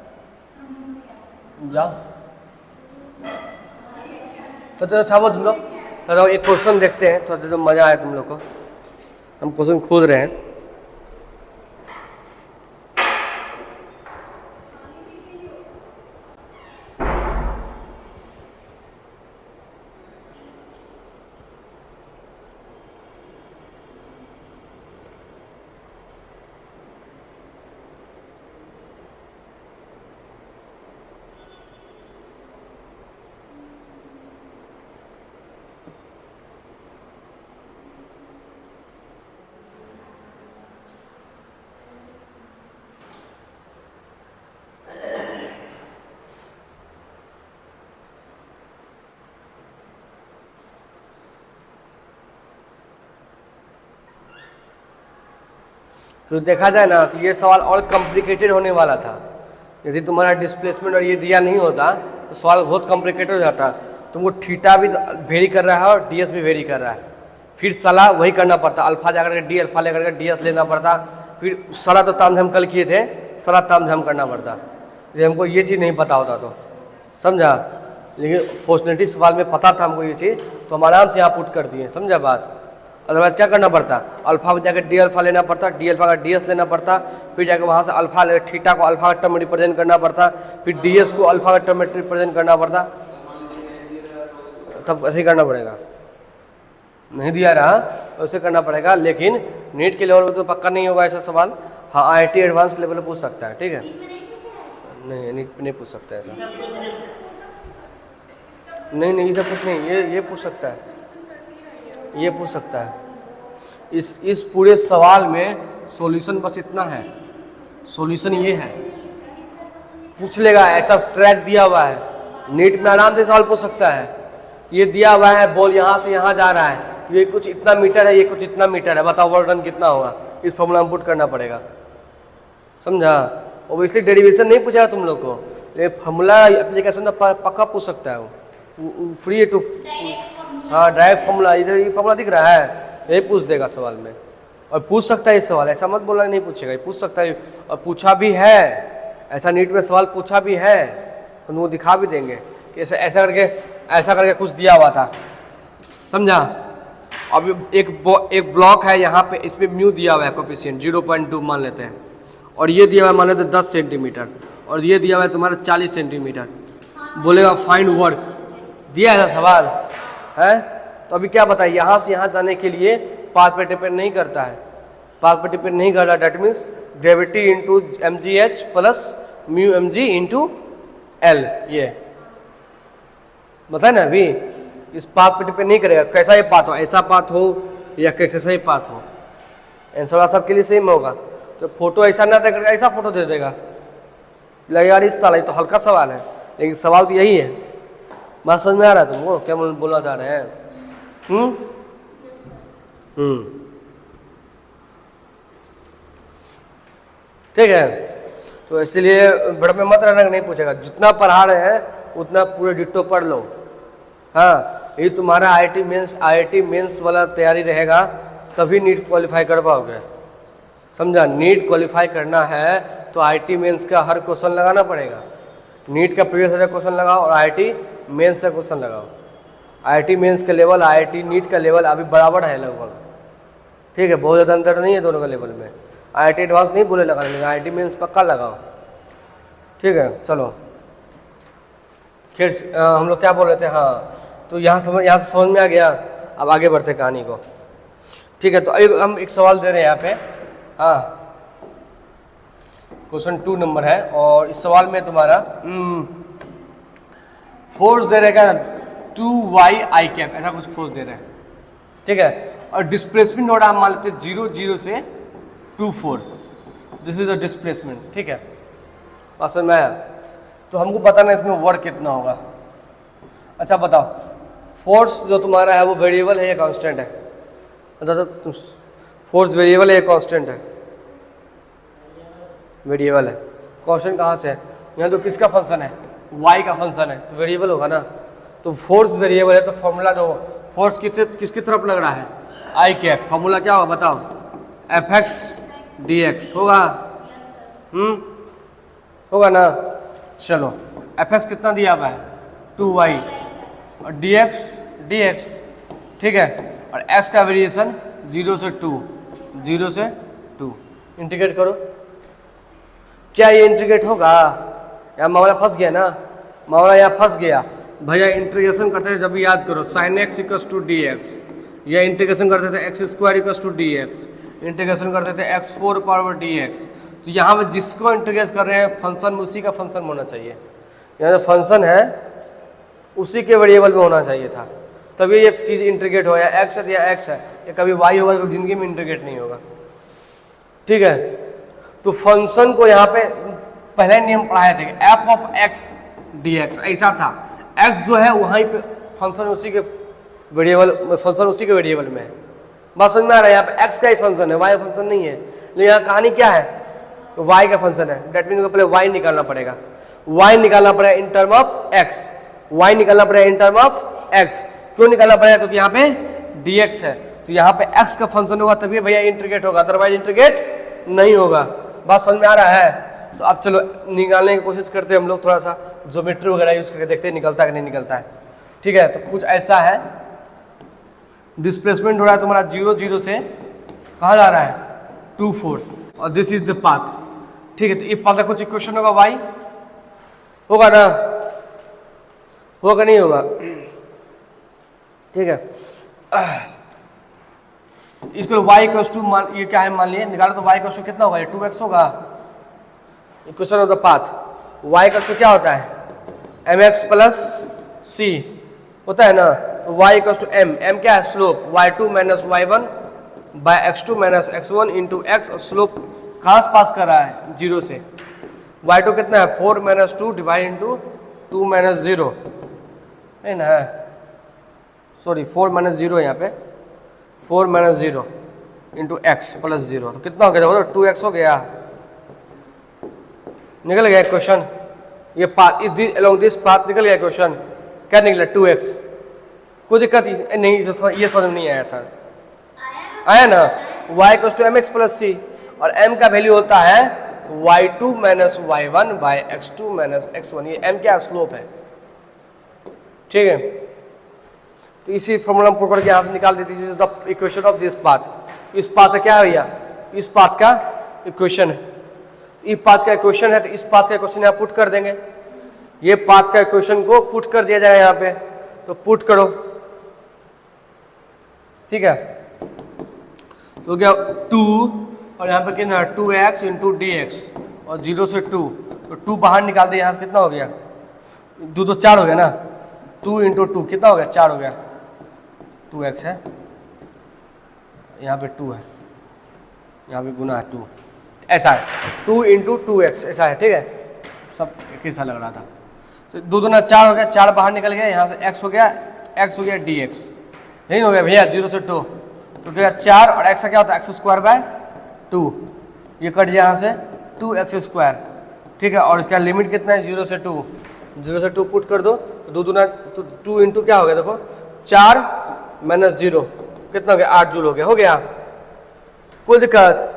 जाओ तो अच्छा वो तुम लोग तो एक क्वेश्चन देखते हैं, थोड़ा सा मजा आया तुम लोग को। हम क्वेश्चन खोज रहे हैं, तो देखा जाए ना तो ये सवाल और कॉम्प्लिकेटेड होने वाला था। यदि तुम्हारा डिस्प्लेसमेंट और ये दिया नहीं होता तो सवाल बहुत कॉम्प्लिकेटेड हो जाता। तुमको थीटा भी वेरी कर रहा है और ds भी वेरी कर रहा है, फिर साला वही करना पड़ता, अल्फा जाकर के डी अल्फा लेकर के ds लेना पड़ता, फिर साला तो तामझाम कल किए थे, साला तामझाम करना पड़ता। यदि हमको ये चीज़ नहीं पता होता तो, समझा। लेकिन फॉर्चुनेटली सवाल में पता था हमको ये चीज़, तो हम आराम से यहाँ पुट कर दिए, समझा बात। अदरवाइज क्या करना पड़ता, अल्फा में जाकर डी अल्फा लेना पड़ता, डी अल्फा का ds लेना पड़ता, फिर जाकर वहाँ से अल्फा थीटा को अल्फा का टर्म में रिप्रेजेंट करना पड़ता, फिर ds को अल्फा का टर्म में रिप्रेजेंट करना पड़ता, तब ऐसे ही करना पड़ेगा। नहीं दिया रहा तो उसे करना पड़ेगा। लेकिन नीट के लेवल पर तो पक्का नहीं होगा ऐसा सवाल। हाँ, IIT एडवांस लेवल पर पूछ सकता है, ठीक है। नहीं, नीट पे नहीं पूछ सकता ऐसा। नहीं, ये सब कुछ नहीं, ये पूछ सकता है, ये पूछ सकता है। इस पूरे सवाल में सॉल्यूशन बस इतना है, सॉल्यूशन ये है, पूछ लेगा, ऐसा ट्रैक दिया हुआ है। नीट में आराम से सवाल पूछ सकता है, ये दिया हुआ है बॉल यहाँ से यहाँ जा रहा है, ये कुछ इतना मीटर है, ये कुछ इतना मीटर है, बताओ वर्क डन कितना होगा, इस फॉर्मूला में पुट करना पड़ेगा, समझा। ओबियसली डेरिवेशन नहीं पूछेगा तुम लोग को, लेकिन फॉर्मूला एप्लीकेशन तो पक्का पूछ सकता है वो, फ्री टू। हाँ, डायरेक्ट फॉर्मूला, इधर ये फॉर्मूला दिख रहा है, यही पूछ देगा सवाल में। और पूछ सकता है इस सवाल, ऐसा मत बोलना नहीं पूछेगा, ये पूछ सकता है और पूछा भी है। ऐसा नीट में सवाल पूछा भी है, तो वो दिखा भी देंगे कि ऐसा करके कुछ दिया हुआ था, समझा। अब एक ब्लॉक है यहाँ पे, इसमें म्यू दिया हुआ है कोफिशिएंट 0.2 मान लेते हैं, और ये दिया हुआ है मान लेते हैं 10 सेंटीमीटर, और ये दिया हुआ है तुम्हारा 40 सेंटीमीटर। बोलेगा फाइंड वर्क, दिया है सवाल है। तो अभी क्या बताइए, यहाँ से यहाँ जाने के लिए पाथ पे डिपेंड नहीं करता है, पाथ पे डिपेंड नहीं कर रहा। That means gravity into mgh plus mu mg into l, ये बताए ना अभी। इस पाथ पे डिपेंड नहीं करेगा, कैसा ये पाथ हो, ऐसा पाथ हो या कैसा ही पाथ हो, आंसर सबके लिए सेम होगा। तो फोटो ऐसा ना देकर ऐसा फोटो दे देगा, लगेगा यार इस साल, ये तो हल्का सवाल है, लेकिन सवाल तो यही है। बात समझ में आ रहा है तुमको क्या बोलना चाह रहे हैं? ठीक है। तो इसलिए भड़प में मत रहना, नहीं पूछेगा, जितना पढ़ा रहे हैं उतना पूरे डिट्टो पढ़ लो। हाँ, ये तुम्हारा IIT मेंस वाला तैयारी रहेगा, तभी नीट क्वालिफाई कर पाओगे, समझा। नीट क्वालिफाई करना है तो IIT मेंस का हर क्वेश्चन लगाना पड़ेगा। नीट का प्रीवियस ईयर क्वेश्चन लगाओ और IIT मेंस का क्वेश्चन लगाओ। IIT मेंस का लेवल IIT नीट का लेवल अभी बराबर है लगभग, ठीक है, बहुत ज़्यादा अंतर नहीं है दोनों का लेवल में। IIT एडवांस नहीं बोले लगाने, लेकिन IIT मेंस पक्का लगाओ, ठीक है। चलो फिर हम लोग क्या बोल रहे थे, हाँ, तो यहाँ से समझ में आ गया। अब आगे बढ़ते कहानी को, ठीक है। तो हम एक सवाल दे रहे हैं यहाँ पे, हाँ, क्वेश्चन 2 नंबर है, और इस सवाल में तुम्हारा फोर्स दे रहेगा 2y कैप, ऐसा कुछ फोर्स दे रहे हैं, ठीक है। और डिस्प्लेसमेंट हो रहा हम मान लेते हैं 0 0 से 2 4, दिस इज द डिस्प्लेसमेंट, ठीक है। बात समझ में आया? तो हमको बताना है इसमें वर्क कितना होगा। अच्छा बताओ, फोर्स जो तुम्हारा है वो वेरिएबल है या कांस्टेंट है? बता दो, फोर्स वेरिएबल है या कांस्टेंट है? वेरिएबल है। कांस्टेंट कहाँ से है? यहाँ तो किसका फंक्शन है? y का फंक्शन है, तो वेरिएबल होगा ना। तो फोर्स वेरिएबल है, तो फॉर्मूला जो फोर्स किसकी तरफ लग रहा है? आई कैप। फॉर्मूला क्या होगा बताओ? fx dx होगा, होगा ना। चलो, fx कितना दिया हुआ है? 2y, और dx, ठीक है। और x का वेरिएशन 0 से 2, 0 से 2। इंटीग्रेट करो, क्या ये इंटीग्रेट होगा? यहाँ मामला फंस गया ना, मामला यहाँ फंस गया भैया। इंटीग्रेशन करते थे जब भी याद करो, sin x equals to dx, या इंटीग्रेशन करते थे x square equals to dx, integration करते थे x4 पावर dx। तो यहाँ पे जिसको इंटीग्रेट कर रहे हैं फंक्शन उसी का फंक्शन होना चाहिए। यहाँ जो फंक्शन है उसी के वेरिएबल में होना चाहिए था, तभी ये चीज़ इंटीग्रेट हो। या x है या x है, या कभी y होगा तो जिंदगी में इंटीग्रेट नहीं होगा, ठीक है। तो फंक्शन को यहाँ पे पहले नियम पढ़ाए थे, f ऑफ x dx, ऐसा था। x जो है वहीं पे फंक्शन उसी के वेरिएबल, फंक्शन उसी के वेरिएबल में है। बात समझ में आ रहा है? यहाँ पे x का ही फंक्शन है, y फंक्शन नहीं है। लेकिन यहाँ कहानी क्या है, y का फंक्शन है, डेट मीन पहले y निकालना पड़ेगा, y निकालना पड़ेगा in term of x, y निकालना पड़ेगा इन टर्म ऑफ x। क्यों निकालना पड़ेगा, क्योंकि यहाँ पे dx है, तो यहाँ पे x का फंक्शन होगा तभी भैया इंटीग्रेट होगा, अदरवाइज इंटीग्रेट नहीं होगा। बात समझ में आ रहा है? तो अब चलो निकालने की कोशिश करते हैं हम लोग, थोड़ा सा ज्योमेट्री वगैरह यूज करके देखते हैं निकलता है कि नहीं निकलता है। ठीक है, तो कुछ ऐसा है, डिस्प्लेसमेंट हो रहा है तुम्हारा 0 0 से कहाँ जा रहा है 2 4, और दिस इज द पाथ। ठीक है, तो ये पाथ का कुछ इक्वेशन होगा y, होगा ना, होगा नहीं होगा? ठीक है, इसको y इक्वल्स टू मान, ये क्या है मान लिए निकालो, तो y इक्वल्स टू कितना होगा, 2x होगा। Equation of the path, y equals to क्या होता है mx प्लस c होता है ना, तो y इक्वल्स टू m क्या है slope, y2 minus y1 by x2 minus x1 into x, और स्लोप कहाँ से पास कर रहा है 0 से, y2 कितना है 4 माइनस 2 डिवाइड इंटू 2 माइनस 0 है ना, सॉरी 4 माइनस 0 है यहाँ पे, 4 माइनस 0 इंटू एक्स प्लस 0, तो कितना हो गया देखो, 2x हो गया, निकल गया क्वेश्चन। ये पाथ अलोंग दिस पाथ निकल गया क्वेश्चन, क्या निकला 2x। कोई दिक्कत नहीं, ये समझ में नहीं आया सर, आया ना, y equals to mx plus c, और m का वैल्यू होता है y2 minus y1 by x2 minus x1, ये m क्या स्लोप है। ठीक है, तो इसी फॉर्मूला में पुट करके आप निकाल देते हैं the equation of this path. इस पाथ का क्या है भैया, इस पाथ का इक्वेशन है, इस पाथ का इक्वेशन है, तो इस पाथ का इक्वेशन यहाँ पुट कर देंगे, ये पाथ का इक्वेशन को पुट कर दिया जाएगा यहाँ पे, तो पुट करो। ठीक है, तो क्या 2 और यहाँ पे कितना 2x इंटू डी एक्स, और 0 से 2, तो 2 बाहर निकाल दिया, यहाँ से कितना हो गया 2 तो 4 हो गया ना, 2 इंटू 2 कितना हो गया 4 हो गया, 2x है, यहाँ पे 2 है, यहाँ पे गुना है 2, ऐसा है 2 इंटू 2x ऐसा है। ठीक है, सब एक ही सा लग रहा था, तो 2 दूना 4 हो गया, 4 बाहर निकल गया, यहाँ से x हो गया, x हो गया dx, यही हो गया भैया 0 से 2, तो क्या 4 और x का क्या होता है x स्क्वायर बाय 2, ये कट जाए यहाँ से 2x स्क्वायर। ठीक है, और इसका लिमिट कितना है 0 से 2, 0 से 2 पुट कर दो, 2 दूना 2 इंटू क्या हो गया देखो 4 माइनस 0 कितना हो गया 8 जूल हो गया। कोई दिक्कत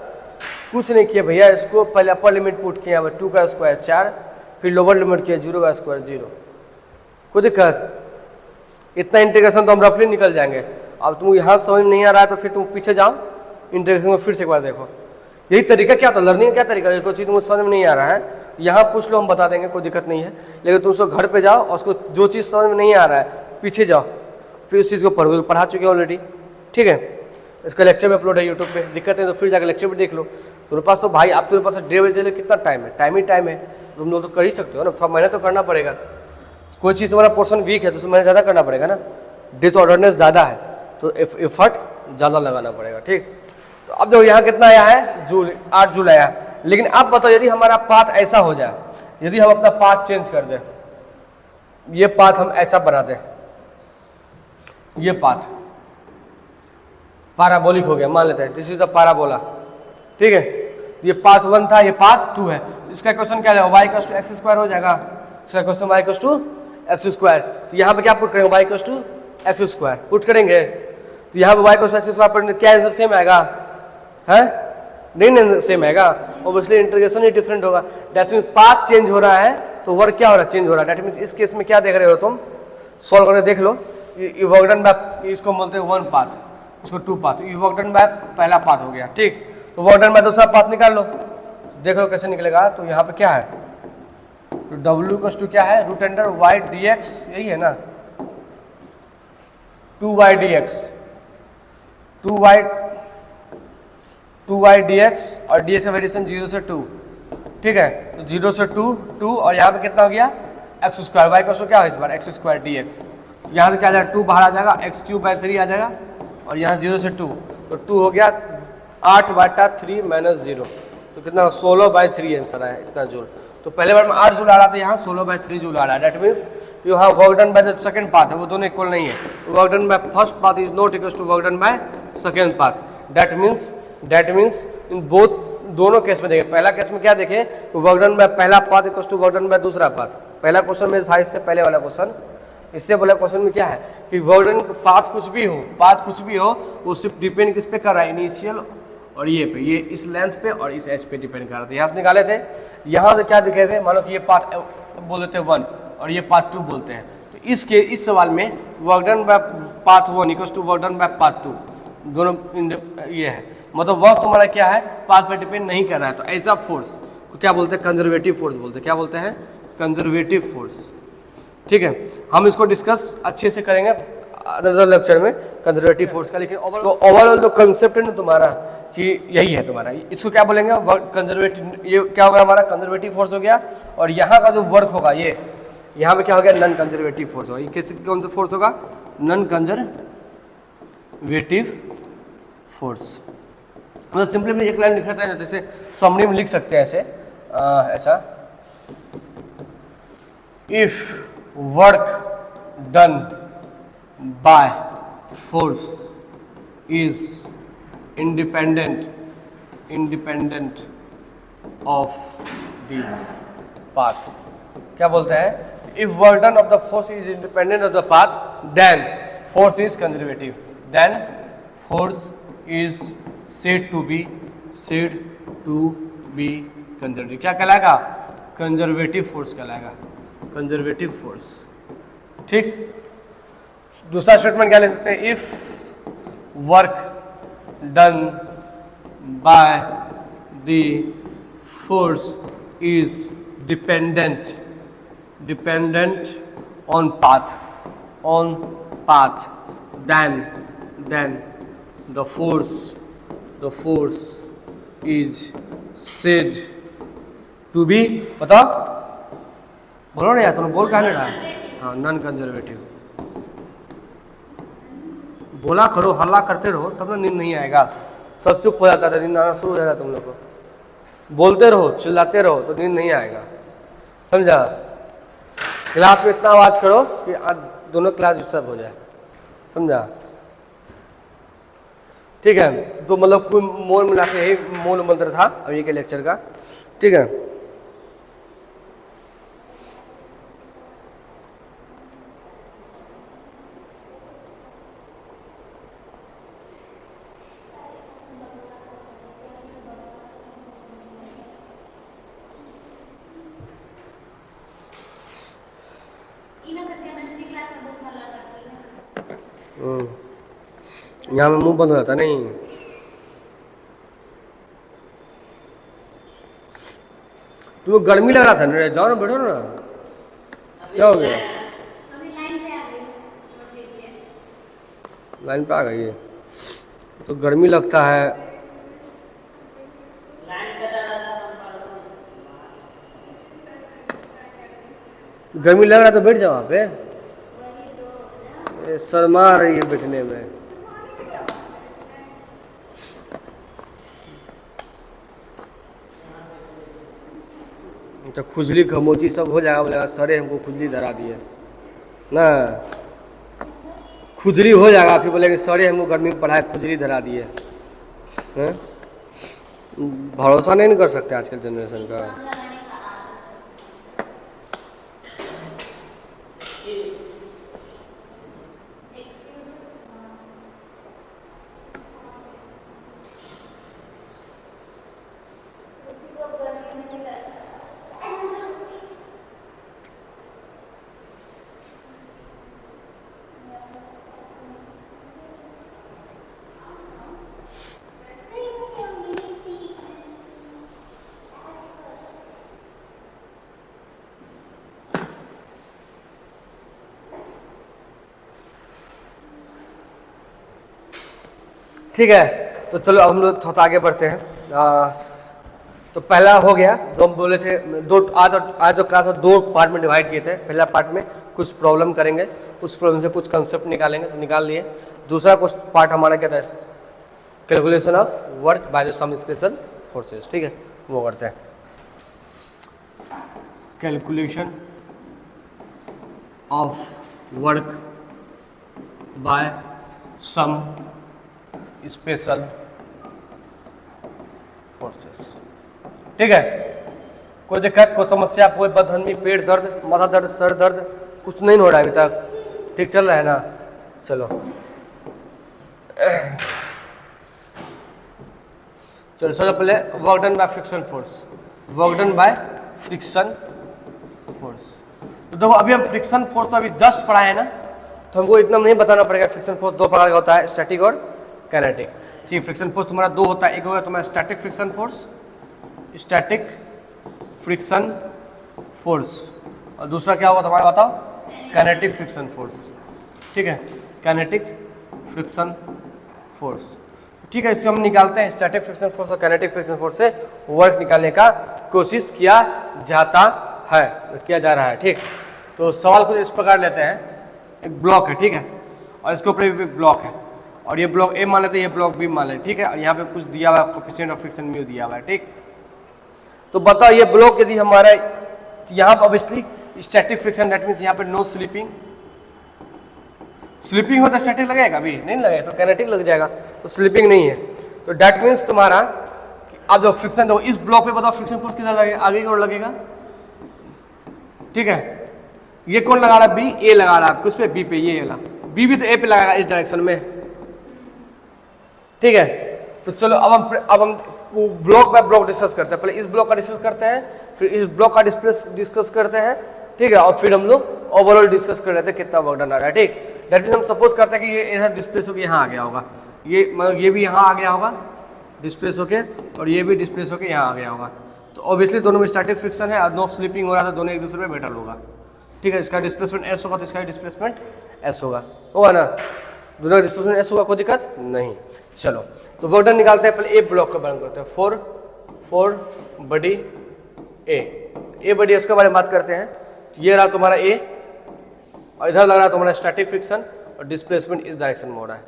कुछ नहीं किया भैया, इसको पहले अपर लिमिट पुट किया 2 का स्क्वायर 4, फिर लोअर लिमिट किया 0 का स्क्वायर 0। कोई दिक्कत, इतना इंटीग्रेशन तो हम रफली निकल जाएंगे। अब तुम यहाँ समझ नहीं आ रहा है तो फिर तुम पीछे जाओ, इंटीग्रेशन को फिर से एक बार देखो, यही तरीका क्या होता है लर्निंग, क्या तरीका है, कोई चीज़ मुझे समझ में नहीं आ रहा है यहाँ पूछ लो, हम बता देंगे, कोई दिक्कत नहीं है। लेकिन तुम उसको घर पे जाओ और उसको जो चीज़ समझ में नहीं आ रहा है पीछे जाओ, फिर उस चीज़ को पढ़ो, पढ़ा चुके हैं ऑलरेडी। ठीक है, इसका लेक्चर भी अपलोड है यूट्यूब पे, दिक्कत है तो फिर जाकर लेक्चर भी देख लो। तुम्हारे पास तो भाई आप तुम्हारे पास 1:30 बजे चले, कितना टाइम है, टाइम ही टाइम है, तुम लोग तो कर ही सकते हो ना, थोड़ा मेहनत तो करना पड़ेगा। कोई चीज़ तुम्हारा पोर्शन वीक है तो उसमें मेहनत ज़्यादा करना पड़ेगा ना, डिसऑर्डरनेस ज़्यादा है तो एफर्ट ज़्यादा लगाना पड़ेगा। ठीक, तो अब देखो यहाँ कितना आया है जूल, 8 जूल आया। लेकिन अब बताओ यदि हमारा पाथ ऐसा हो जाए, यदि हम अपना पाथ चेंज कर दें, ये पाथ हम ऐसा बना दें, ये पाथ पैराबोलिक हो गया, मान लेते हैं दिस इज अ पैराबोला। ठीक है, ये पाथ 1 था, ये पाथ 2 है, इसका क्वेश्चन क्या है y equals to x square हो जाएगा, इसका question y equals to x square. तो यहाँ पे क्या पुट करेंगे y equals to x square put करेंगे, तो यहाँ पे y equals to x square पर क्या आंसर सेम आएगा, है नहीं सेम आएगा, ऑब्वियसली इंटीग्रेशन ही डिफरेंट होगा। दैट मींस पाथ चेंज हो रहा है तो वर्क क्या हो रहा है, चेंज हो रहा है। दैट मींस इस केस में क्या देख रहे हो तुम, सॉल्व करके देख लो, ये वर्क डन बाय, इसको बोलते हैं 1 पाथ, इसको 2 पाथ, ये वर्क डन बाय पहला पाथ हो गया। ठीक, तो वर्क डन बाय दूसरा पाथ निकाल लो, देखो कैसे निकलेगा। तो यहाँ पे क्या है, तो w इक्वल्स टू क्या है रूट अंडर y dx, यही है ना 2y dx, 2y dx और dx का वेरिएशन 0 से 2। ठीक है, तो 0 से 2 और यहाँ पे कितना हो गया x square, y equals to क्या है इस बार एक्स स्क्वायर dx, तो यहाँ से क्या आ जाएगा 2 बाहर आ जाएगा, x³/3 आ जाएगा, और यहाँ 0 से 2 तो 2 हो गया 8/3 माइनस 0, तो कितना 16/3 आंसर आया इतना जूल। तो पहले बार में 8 जूल आ रहा था, यहाँ 16/3 जूल आ रहा है। दैट मीन्स यहाँ work done by the second path है, वो दोनों इक्वल नहीं है। Work done by first path is not equal to work done by second path. That means in both दोनों केस में देखें। पहला केस में क्या देखें, वर्क डन बाय पहला path equal to work done by दूसरा पाथ। पहला क्वेश्चन में था इससे पहले वाला क्वेश्चन, इससे पहले क्वेश्चन में क्या है कि वर्क डन पाथ कुछ भी हो वो सिर्फ डिपेंड किस पे कर रहा है, इनिशियल और ये पे, ये इस लेंथ पे और इस एच पे डिपेंड कर रहा था। यहाँ से निकाले थे, यहाँ से क्या दिखे थे, मानो कि ये पाथ बोल देते हैं 1 और ये पाथ 2 बोलते हैं, तो इस सवाल में work done by path 1 equal to work done by path 2 दोनों ये है, मतलब वर्क तुम्हारा क्या है पाथ पर डिपेंड नहीं कर रहा है। तो ऐसा फोर्स को क्या बोलते हैं, कंजर्वेटिव फोर्स बोलते हैं। क्या बोलते हैं, कंजर्वेटिव फोर्स। ठीक है, हम इसको डिस्कस अच्छे से करेंगे अदर लेक्चर में कंजर्वेटिव फोर्स का। लेकिन ओवरऑल जो कंसेप्ट है ना तुम्हारा कि यही है तुम्हारा, इसको क्या बोलेंगे कंजर्वेटिव, ये क्या होगा हमारा कंजर्वेटिव फोर्स हो गया। और यहाँ का जो वर्क होगा ये यहाँ पे क्या हो गया, नॉन कंजर्वेटिव फोर्स होगा। ये किस कौन सा फोर्स होगा, नॉन कंजर्वेटिव फोर्स। मतलब सिंपली में एक लाइन लिखा था, जैसे समरी में लिख सकते हैं ऐसा if work done by force is independent of the path. क्या बोलते हैं, if work done of the force is independent of the path then force is conservative, then force is said to be conservative. क्या कहलाएगा, conservative force कहलाएगा, conservative force. ठीक, दूसरा statement क्या ले सकते हैं, if work done by the force is dependent on path then the force is said to be, बताओ बोलो ना यार, तुमने बोल कहा ना, हाँ नॉन कंजर्वेटिव। बोला करो, हल्ला करते रहो तब ना नींद नहीं आएगा। सब चुप हो जाता था, नींद आना शुरू हो जाएगा तुम लोग को। बोलते रहो, चिल्लाते रहो तो नींद नहीं आएगा, समझा। क्लास में इतना आवाज करो कि आज दोनों क्लास डिस्टर्ब हो जाए, समझा। ठीक है, तो मतलब कुल मोल मिला के यही मूल मंत्र था अभी के लेक्चर का। ठीक है, यहाँ में मुंह बंद हो जाता नहीं। तुम्हें गर्मी लग रहा था ना, जाओ ना बैठो ना, क्या हो गया, लाइन पे आ गई है तो गर्मी लगता है। गर्मी लग रहा तो बैठ जाओ वहाँ पे, शर्मा रही है बैठने में। तो खुजली खमोची सब हो जाएगा, बोलेगा सरे हमको खुजली धरा दिए ना, खुजली हो जाएगा, फिर बोलेंगे सरे हमको गर्मी में पढ़ाए खुजली धरा दिए। भरोसा नहीं कर सकते आजकल जनरेशन का। ठीक है, तो चलो अब हम लोग थोड़ा आगे बढ़ते हैं। तो पहला हो गया, जो हम बोले थे दो, आज जो क्लास में 2 पार्ट में डिवाइड किए थे। पहला पार्ट में कुछ प्रॉब्लम करेंगे, उस प्रॉब्लम से कुछ कंसेप्ट निकालेंगे, तो निकाल लिए। दूसरा कुछ पार्ट हमारा क्या था, calculation of work by some special forces. ठीक है, वो करते हैं, calculation of work by some special forces. ठीक है, कोई दिक्कत, कोई समस्या, कोई बदहजमी, पेट दर्द, माथा दर्द, सर दर्द, कुछ नहीं हो रहा है अभी तक, ठीक चल रहा है ना? चलो चलो सबसे पहले work done by friction force, work done by friction force. तो देखो अभी हम फ्रिक्शन फोर्स तो अभी जस्ट पढ़ा है ना, तो हमको इतना नहीं बताना पड़ेगा। फ्रिक्शन फोर्स दो प्रकार का होता है, स्टैटिक और काइनेटिक। ठीक, फ्रिक्शन फोर्स तुम्हारा दो होता है, एक होगा तुम्हारा static friction force, static friction force, और दूसरा क्या होगा तुम्हारा बताओ, काइनेटिक फ्रिक्शन फोर्स। ठीक है, काइनेटिक फ्रिक्शन फोर्स। ठीक है, इससे हम निकालते हैं स्टैटिक फ्रिक्शन फोर्स और काइनेटिक फ्रिक्शन फोर्स से वर्क निकालने का कोशिश किया जाता है, किया जा रहा है। ठीक, तो सवाल को इस प्रकार लेते हैं, एक ब्लॉक है, ठीक है, और इसके ऊपर भी ब्लॉक है, और ये ब्लॉक ए मान लेते हैं, ये ब्लॉक बी मान लेते हैं, ठीक है, और यहाँ पे कुछ दिया हुआ है, कोएफिशिएंट ऑफ फ्रिक्शन म्यू दिया हुआ है। ठीक, तो बताओ ये ब्लॉक यदि हमारा यहाँ पर obviously static friction, that means यहाँ पे नो स्लिपिंग, स्लिपिंग होता है स्टैटिक लगेगा, अभी नहीं लगेगा तो काइनेटिक लग जाएगा, तो स्लिपिंग नहीं है, तो दैट मीन्स तुम्हारा अब जो फ्रिक्शन दो इस ब्लॉक पे बताओ फ्रिक्शन फोर्स किधर लगेगा, आगे की ओर लगेगा। ठीक है, ये कौन लगा रहा है, बी, ए लगा रहा है किस पे, बी पे, ये लगा, बी भी तो ए पे लगाएगा इस डायरेक्शन में। ठीक है, तो चलो अब हम ब्लॉक बाय ब्लॉक डिस्कस करते हैं। पहले इस ब्लॉक का डिस्कस करते हैं, फिर इस ब्लॉक का डिस्कस करते हैं, ठीक है, और फिर हम लोग ओवरऑल डिस्कस कर रहे थे कितना वर्क डन आ रहा है। ठीक, दैट मीन्स हम सपोज करते हैं कि ये इधर डिस्प्लेस होकर यहाँ आ गया होगा, ये मतलब ये भी यहाँ आ गया होगा डिस्प्लेस होके, और ये भी डिस्प्लेस होके यहाँ आ गया होगा, तो ऑब्वियसली दोनों में स्टैटिक फ्रिक्शन है और नो स्लिपिंग हो रहा था, दोनों एक दूसरे में बेटर होगा। ठीक है, इसका डिस्प्लेसमेंट एस होगा तो इसका डिस्प्लेसमेंट एस होगा ना, दोनों का डिस्प्लेसमेंट एस होगा, कोई दिक्कत नहीं। चलो तो वर्क डन निकालते हैं, पहले ए ब्लॉक का वर्णन करते हैं, फोर बडी ए बडी इसके बारे में बात करते हैं। ये रहा तुम्हारा ए, और इधर लग रहा है तुम्हारा स्टैटिक फ्रिक्शन, और डिस्प्लेसमेंट इस डायरेक्शन में हो रहा है।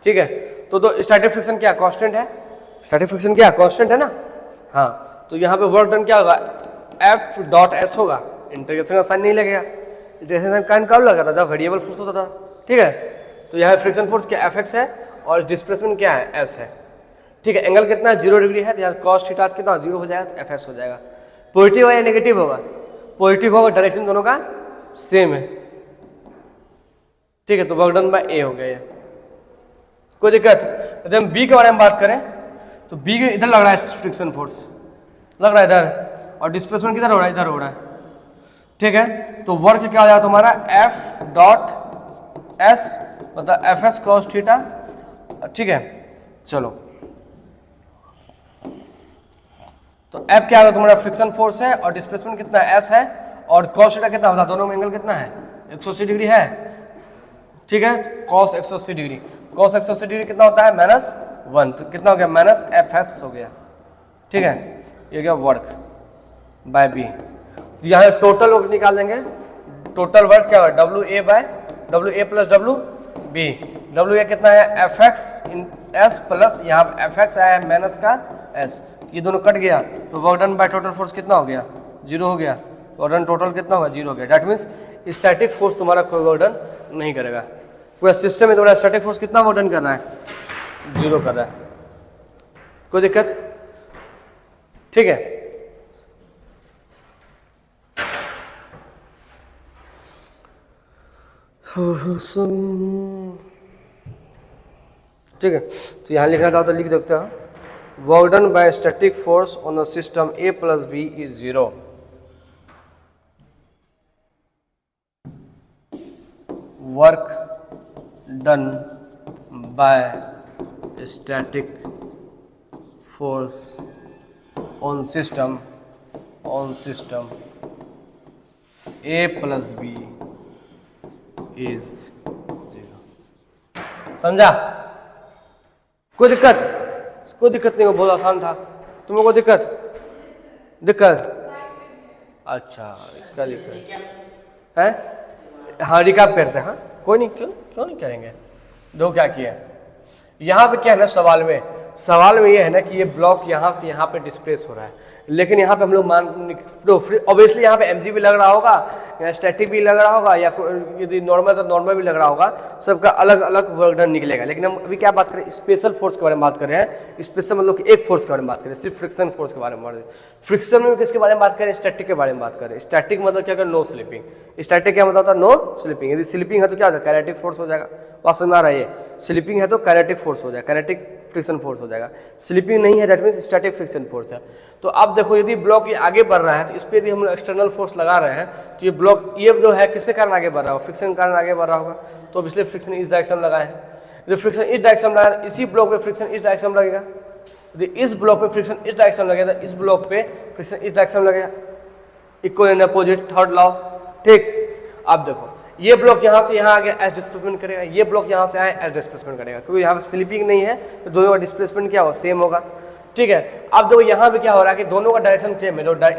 ठीक है, तो स्टैटिक फ्रिक्शन क्या कांस्टेंट है, स्टैटिक फ्रिक्शन क्या कांस्टेंट है ना, हाँ, तो यहाँ पे वर्क डन क्या होगा, एफ डॉट एस होगा, इंटीग्रेशन का साइन नहीं लगेगा, इंटीग्रेशन साइन कब लगा था, जब वेरिएबल फोर्स होता था। ठीक है, तो यहाँ फ्रिक्शन फोर्स क्या एफ एक्स है, और डिस्प्लेसमेंट क्या है, एस है। ठीक है, एंगल कितना है, 0 डिग्री है, तो यहाँ कॉस थीटा कितना 0 हो जाएगा, तो एफ एस हो जाएगा। पॉजिटिव है या नेगेटिव होगा, पॉजिटिव होगा, डायरेक्शन दोनों का सेम है। ठीक है, तो वर्क डन बाय ए हो गया ये, कोई दिक्कत। यदि हम बी के बारे में बात करें तो बी के इधर लग रहा है फ्रिक्शन फोर्स, लग रहा है इधर, और डिस्प्लेसमेंट किधर हो रहा है, इधर हो रहा है। ठीक है, तो वर्क क्या हो जाएगा तुम्हारा, एफ डॉट एस मतलब एफ एस कॉस थीटा। ठीक है, चलो तो एफ क्या होगा तुम्हारा फ्रिक्शन फोर्स है, और डिस्प्लेसमेंट कितना एस है, और कॉस थीटा कितना होता है, दोनों में एंगल कितना है, 180 डिग्री है। ठीक है, कॉस 180 डिग्री, कॉस 180 डिग्री कितना होता है, -1, तो कितना हो गया, माइनस एफ एस हो गया। ठीक है, ये गया वर्क बाय बी। तो यहाँ टोटल वर्क निकाल लेंगे, टोटल वर्क क्या होगा, W A by W A plus W B. W A कितना है, F x in S plus यहाँ एफ एक्स आया है माइनस का एस, ये दोनों कट गया, तो work done by total force कितना हो गया, 0 हो गया। वर्क डन टोटल कितना होगा, 0 हो गया। दैट मीन्स स्टैटिक फोर्स तुम्हारा कोई वर्क डन नहीं करेगा, पूरा सिस्टम में तुम्हारा स्टैटिक फोर्स कितना वर्क डन कर रहा है, 0 कर रहा है, कोई दिक्कत। ठीक है, ठीक है, तो यहाँ लिखना चाहो तो लिख सकते हो, work done by static force on the system A plus B is 0। Work done by static force on system A plus B is 0। समझा, कोई दिक्कत नहीं हो, बहुत आसान था, तुम्हें कोई दिक्कत। अच्छा, इसका लिखा है, हाँ रिकाप करते हैं, हाँ कोई नहीं, क्यों नहीं करेंगे। दो क्या किया यहाँ पे, क्या है ना, सवाल में ये है ना कि ये ब्लॉक यहाँ से यहाँ पे डिस्प्लेस हो रहा है, लेकिन यहाँ पे हम लोग मान तो ऑब्वियसली यहाँ पे mg भी लग रहा होगा या स्टैटिक भी लग रहा होगा या यदि नॉर्मल तो नॉर्मल भी लग रहा होगा, सबका अलग अलग वर्क डन निकलेगा। लेकिन हम अभी क्या बात करें, स्पेशल फोर्स के बारे में बात कर रहे हैं। स्पेशल मतलब कि एक फोर्स के बारे में बात करें, सिर्फ फ्रिक्शन फोर्स के बारे में बात करें। फ्रिक्शन में किसके बारे में बात करें, स्टैटिक के बारे में बात करें। स्टैटिक मतलब क्या, नो स्लिपिंग। स्टैटिक क्या मतलब होता है, नो स्लिपिंग। यदि स्लिपिंग है तो क्या होता है, काइनेटिक फोर्स हो जाएगा। बात समझ में आ रहा है, ये स्लिपिंग है तो काइनेटिक फोर्स हो जाएगा, काइनेटिक फ्रिक्शन फोर्स हो जाएगा। स्लिपिंग नहीं है that means static friction force है। तो अब देखो यदि ब्लॉक ये आगे बढ़ रहा है तो इस पर यदि हम एक्सटर्नल फोर्स लगा रहे हैं तो ये ब्लॉक ये जो है किसके कारण आगे बढ़ रहा होगा, फ्रिक्शन के कारण आगे बढ़ रहा होगा। तो इसलिए फ्रिक्शन इस डायरेक्शन में लगाए हैं। यदि फ्रिक्शन इस डायरेक्शन में लगाए, इसी ब्लॉक में फ्रिक्शन इस डायरेक्शन में लगेगा। यदि इस ब्लॉक में फ्रिक्शन इस डायरेक्शन में लगेगा, इस ब्लॉक पे फ्रिक्शन इस डायरेक्शन में लगेगा। Equal and opposite, third law. ठीक, अब देखो ये ब्लॉक यहाँ से यहाँ आगे एस डिस्प्लेसमेंट करेगा, ये ब्लॉक यहाँ से आए एस डिस्प्लेसमेंट करेगा, क्योंकि यहाँ पे स्लिपिंग नहीं है तो दोनों का डिस्प्लेसमेंट क्या होगा, सेम होगा। ठीक है, अब देखो यहाँ पे क्या हो रहा है कि दोनों का डायरेक्शन सेम है। जो इधर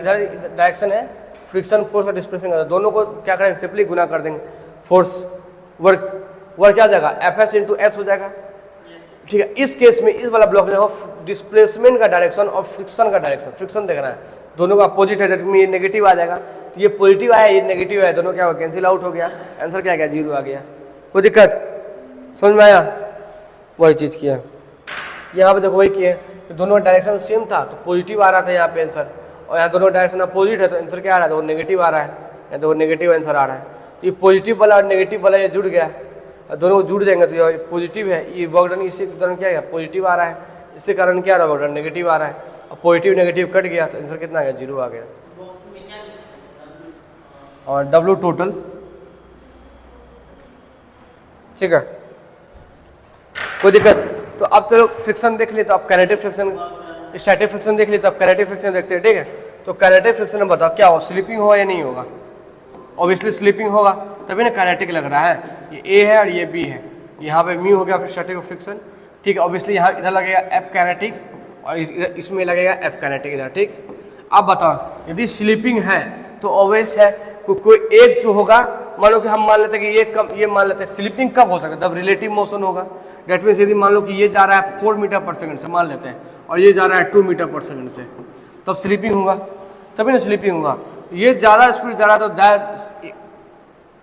डायरेक्शन है फ्रिक्शन फोर्स का डिस्प्लेसमेंट का, दोनों को क्या करेंगे, सिंपली गुना कर देंगे। फोर्स वर्क क्या हो जाएगा, एफ एस इंटू एस हो जाएगा। ठीक है, इस केस में इस वाला ब्लॉक में देखो डिस्प्लेसमेंट का डायरेक्शन और फ्रिक्शन का डायरेक्शन, फ्रिक्शन देखना है, दोनों का अपोजिट है, डेट में ये नेगेटिव आ जाएगा। तो ये पॉजिटिव आया, ये नेगेटिव है, दोनों क्या हो कैंसिल आउट हो गया। आंसर क्या आ गया, 0 आ गया। कोई दिक्कत समझ में आया, वही चीज़ किया यहाँ पे देखो, वही किए। तो दोनों डायरेक्शन सेम था तो पॉजिटिव आ रहा था यहाँ पे आंसर, और यहाँ दोनों डायरेक्शन अपोजिट है तो आंसर क्या आ रहा है, तो वो नेगेटिव आ रहा है, या तो वो नेगेटिव आंसर आ रहा है। तो ये पॉजिटिव वाला और नेगेटिव वाला ये जुड़ गया, दोनों जुड़ जाएंगे तो ये पॉजिटिव है। ये वर्क डन इसी कारण क्या है, पॉजिटिव आ रहा है, इसके कारण क्या आ रहा है, वर्क डन नेगेटिव आ रहा है। और पॉजिटिव नेगेटिव कट गया तो आंसर कितना आ गया, 0 आ गया। और डब्ल्यू टोटल, ठीक है, कोई दिक्कत। तो अब चलो फ्रिक्शन देख लिए, तो अब काइनेटिक फ्रिक्शन, स्टैटिक फ्रिक्शन देख लिए, तो अब काइनेटिक फ्रिक्शन देखते हैं। ठीक है, तो काइनेटिक फ्रिक्शन में बताओ क्या हो, स्लिपिंग होगा या नहीं होगा। ऑब्वियसली स्लिपिंग होगा, तभी ना काइनेटिक लग रहा है। ये ए है और ये बी है, यहाँ पे म्यू हो गया, फिर स्टैटिक फ्रिक्शन। ठीक है, ऑब्वियसली यहाँ इधर लगेगा एफ काइनेटिक और इसमें लगेगा एफ काइनेटिक इधर। ठीक, अब बताओ यदि स्लिपिंग है तो ऑब्वियस है कोई एक जो होगा, मान लो कि हम मान लेते हैं कि ये कम, ये मान लेते हैं स्लिपिंग कब हो सकता है, जब रिलेटिव मोशन होगा। डेट मीन्स यदि मान लो कि ये जा रहा है 4 मीटर पर सेकंड से मान लेते हैं, और ये जा रहा है 2 मीटर पर सेकंड से, तब स्लिपिंग होगा, तभी ना स्लिपिंग होगा। ये ज़्यादा स्पीड जा रहा है तो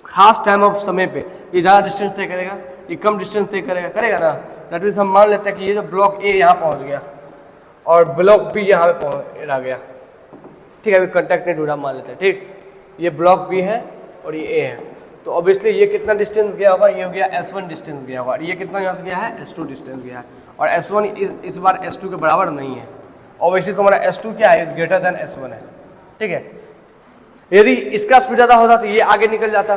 खास टाइम ऑफ समय पे ये ज़्यादा डिस्टेंस तय करेगा, ये कम डिस्टेंस तय करेगा ना। डेट मीन्स हम मान लेते हैं कि ये जो ब्लॉक ए यहाँ पहुँच गया और ब्लॉक बी यहाँ पे पहुँच गया। ठीक है, अभी कॉन्टैक्ट नहीं ढूंढा मान लेते हैं। ठीक, ये ब्लॉक बी है और ये ए है, तो ऑब्वियसली ये कितना डिस्टेंस गया होगा, ये हो गया S1 डिस्टेंस गया होगा, और ये कितना यहाँ से गया है, S2 डिस्टेंस गया है। और S1 इस बार S2 के बराबर नहीं है। ऑब्वियसली तुम्हारा S2 क्या है, इज ग्रेटर देन S1 है। ठीक है, यदि इसका स्पीड ज़्यादा होता तो ये आगे निकल जाता,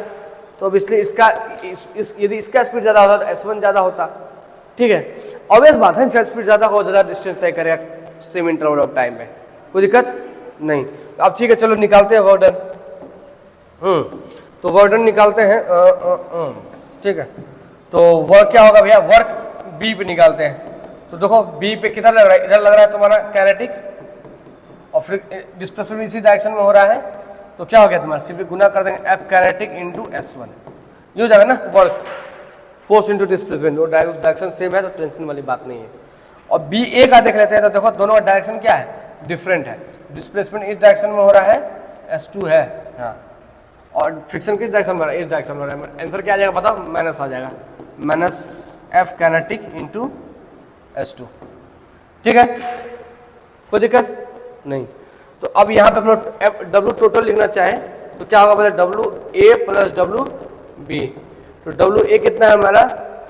तो ऑब्वियसली इसका यदि इसका स्पीड ज़्यादा होता तो S1 ज़्यादा होता। ठीक है, ऑब्वियस बात है, स्पीड ज़्यादा हो ज़्यादा डिस्टेंस तय करेगा सेम इंटरवल ऑफ टाइम में, कोई दिक्कत नहीं। अब ठीक है, चलो निकालते हैं वर्क डन। तो वर्क डन निकालते हैं। ठीक है, तो वर्क क्या होगा भैया, वर्क बी पे निकालते हैं। तो देखो बी पे कितना लग रहा है, इधर लग रहा है तुम्हारा काइनेटिक और फिर डिस्प्लेसमेंट इसी डायरेक्शन में हो रहा है, तो क्या हो गया तुम्हारा, सिर्फ गुना कर देंगे एफ काइनेटिक इंटू S1, ये हो जाएगा ना work, force into displacement. Direction same है तो टेंशन वाली बात नहीं है। और बी ए का देख लेते हैं, तो देखो दोनों का डायरेक्शन क्या है, डिफरेंट है। डिस्प्लेसमेंट इस डायरेक्शन में हो रहा है, S2 है, हाँ, और फ्रिक्शन किस डायरेक्शन में हो रहा है, इस डायरेक्शन में हो रहा है। आंसर क्या आ जाएगा बताओ, माइनस आ जाएगा, minus F kinetic into S2। ठीक है, कोई दिक्कत नहीं। तो अब यहाँ पे हम लोग डब्ल्यू टोटल लिखना चाहे तो क्या होगा, मतलब W A plus W B. तो डब्ल्यू ए कितना है हमारा,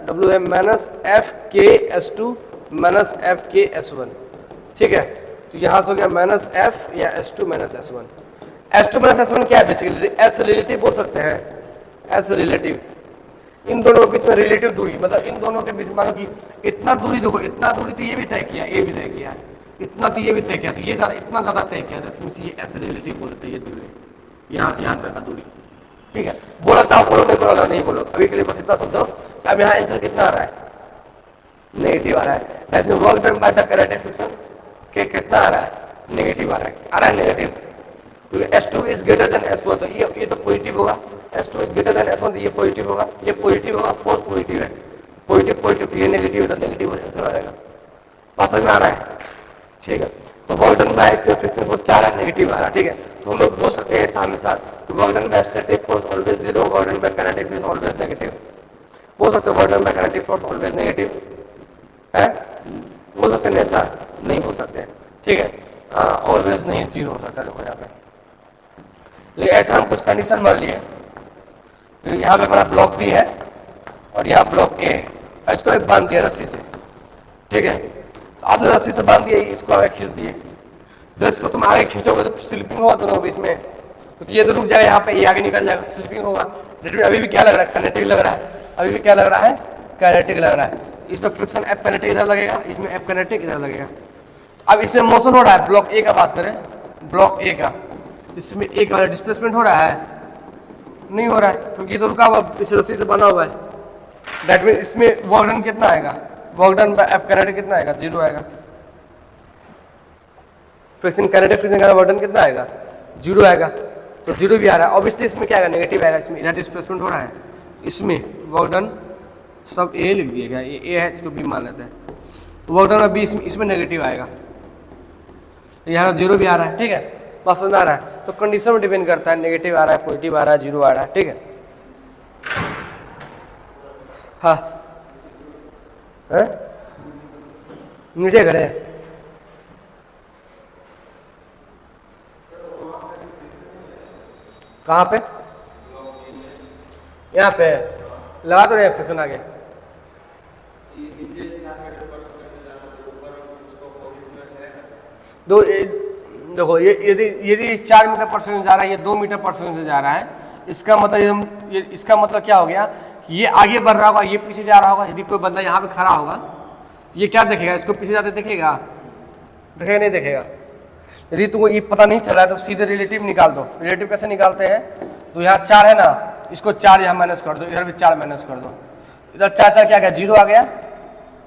डब्ल्यू है माइनस एफ के S2 माइनस एफ के S1। ठीक है, तो यहाँ से हो गया माइनस एफ या S2 minus S1। S2 minus S1 क्या है, बेसिकली एस रिलेटिव बोल सकते हैं, एस रिलेटिव। इन दोनों के बीच में रिलेटिव दूरी, मतलब इन दोनों के बीच मानो कि इतना दूरी, देखो इतना दूरी तो ये भी तय किया, ये भी तय किया, इतना तो ये भी तय किया, तो ये ज़्यादा इतना ज़्यादा तय किया जाता है, ये एस रिलेटिव बोलते हैं ये दूरी, यहाँ से यहाँ तक का दूरी। ठीक है, बोला था बोलो, नहीं बोला नहीं बोलो, अभी के लिए बस इतना समझो। अब यहाँ आंसर कितना आ रहा है, नेगेटिव आ रहा है। Work done by the kinetic friction के कितना आ रहा है, नेगेटिव आ रहा है नेगेटिव, क्योंकि S2 is greater than S1, तो ये तो पॉजिटिव होगा। S2 is greater than S1 तो ये पॉजिटिव होगा, ये पॉजिटिव होगा, फोर्स पॉजिटिव है, पॉजिटिव पॉजिटिव, ये नेगेटिव है तो नेगेटिव आंसर आ जाएगा। बात समझ में आ रहा है, ठीक है। तो वर्क डन बाय इसमें फ्रिक्शन फोर्स क्या आ रहा है, नेगेटिव आ रहा है, ठीक है। तो हम लोग बोल सकते हैं साथ में साथ work done by static force always zero, work done bye kinetic force always negative. बोल सकते हो work done bye kinetic force always negative है, बोल सकते हैं ऐसा, नहीं बोल सकते, ठीक है, ऑलवेज नहीं, जीरो हो सकता है। देखो यहाँ पे लेकिन ऐसा हम कुछ कंडीशन मान लिए, तो यहाँ पे हमारा ब्लॉक बी है और यहाँ ब्लॉक ए है, इसको एक बांध दिया रस्सी से, ठीक है। तो आप रस्सी से बांध दिए, इसको आगे खींच दिए, जब इसको तुम आगे खींचोगे तो स्लिपिंग होगा दोनों बीच में, क्योंकि ये तो रुक जाएगा यहाँ पे, ये आगे निकल जाएगा, स्लिपिंग होगा। अभी भी क्या लग रहा है, काइनेटिक लग रहा है, अभी भी क्या लग रहा है, काइनेटिक लग रहा है। इसमें फ्रिक्शन एफ काइनेटिक इधर लगेगा, इसमें एफ काइनेटिक इधर लगेगा। अब इसमें मोशन हो रहा है, ब्लॉक ए का बात करें, ब्लॉक ए का, इसमें एक वाला डिस्प्लेसमेंट हो रहा है, नहीं हो रहा है, क्योंकि तो रुका हुआ इस रस्सी से बना हुआ है। दैट मीन इसमें वर्क डन कितना आएगा, work done by F kinetic कितना आएगा, जीरो आएगा। फ्रिक्शन काइनेटिक फ्रिक्शन का वर्क डन कितना आएगा, जीरो आएगा। तो जीरो भी आ रहा है, ऑब्वियसली इसमें क्या आएगा, नेगेटिव आएगा। इसमें इधर डिस्प्लेसमेंट हो रहा है, इसमें वर्क डन सब ए लिख दिएगा, ये ए है, इसको बी मान लेते हैं। वर्क डन बी इसमें नेगेटिव आएगा, यहाँ जीरो भी आ रहा है, ठीक है, बस समझ में आ रहा है। तो कंडीशन में डिपेंड करता है, नेगेटिव आ रहा है, पॉजिटिव आ रहा है, जीरो आ रहा है, ठीक है। हाँ नीचे खड़े कहाँ पे, यहाँ पे लगा तो रहे फ्रिक्शन आगे, दो देखो ये यदि 4 मीटर पर सेकंड जा रहा है, ये 2 मीटर पर सेकंड से जा रहा है, इसका मतलब इसका मतलब क्या हो गया, ये आगे बढ़ रहा होगा, ये पीछे जा रहा होगा। यदि कोई बंदा यहाँ पे खड़ा होगा, ये क्या देखेगा, इसको पीछे जाते देखेगा, देखेगा नहीं देखेगा। यदि तुमको ये पता नहीं चल रहा है तो सीधे रिलेटिव निकाल दो। रिलेटिव कैसे निकालते हैं, तो यहाँ 4 है ना, इसको 4 यहाँ माइनस कर दो, इधर भी 4 माइनस कर दो, इधर 4 क्या गया, 0 आ गया,